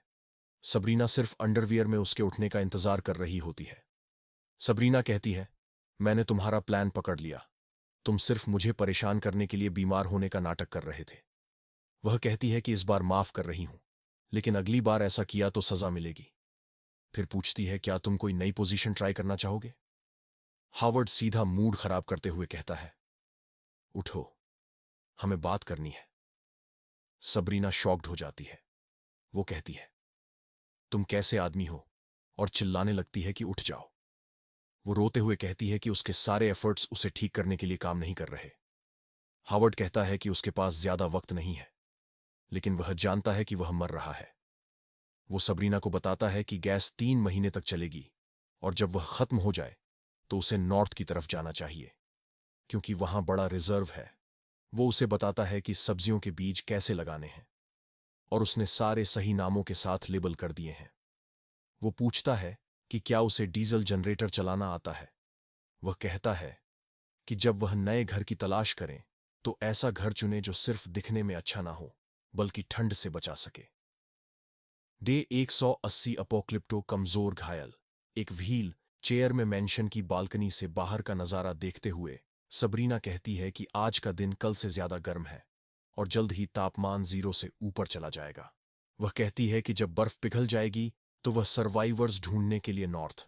सबरीना सिर्फ अंडरवियर में उसके उठने का इंतजार कर रही होती है। सबरीना कहती है, मैंने तुम्हारा प्लान पकड़ लिया। तुम सिर्फ मुझे परेशान करने के लिए बीमार होने का नाटक कर रहे थे। वह कहती है कि इस बार माफ कर रही हूं, लेकिन अगली बार ऐसा किया तो सजा मिलेगी। फिर पूछती है, क्या तुम कोई नई पोजीशन ट्राई करना चाहोगे? हावर्ड सीधा मूड खराब करते हुए कहता है, उठो, हमें बात करनी है। सबरीना शॉक्ड हो जाती है। वो कहती है, तुम कैसे आदमी हो? और चिल्लाने लगती है कि उठ जाओ। वो रोते हुए कहती है कि उसके सारे एफर्ट्स उसे ठीक करने के लिए काम नहीं कर रहे। हावर्ड कहता है कि उसके पास ज्यादा वक्त नहीं है, लेकिन वह जानता है कि वह मर रहा है। वो सबरीना को बताता है कि गैस 3 महीने तक चलेगी और जब वह खत्म हो जाए तो उसे नॉर्थ की तरफ जाना चाहिए, क्योंकि वहां बड़ा रिजर्व है। वो उसे बताता है कि सब्जियों के बीज कैसे लगाने हैं और उसने सारे सही नामों के साथ लेबल कर दिए हैं। वो पूछता है कि क्या उसे डीजल जनरेटर चलाना आता है। वह कहता है कि जब वह नए घर की तलाश करें तो ऐसा घर चुने जो सिर्फ दिखने में अच्छा ना हो बल्कि ठंड से बचा सके। डे 180 अपोक्लिप्टो कमजोर घायल। एक व्हील चेयर में मेंशन की बालकनी से बाहर का नजारा देखते हुए सबरीना कहती है कि आज का दिन कल से ज्यादा गर्म है और जल्द ही तापमान 0 से ऊपर चला जाएगा। वह कहती है कि जब बर्फ पिघल जाएगी तो वह सर्वाइवर्स ढूंढने के लिए नॉर्थ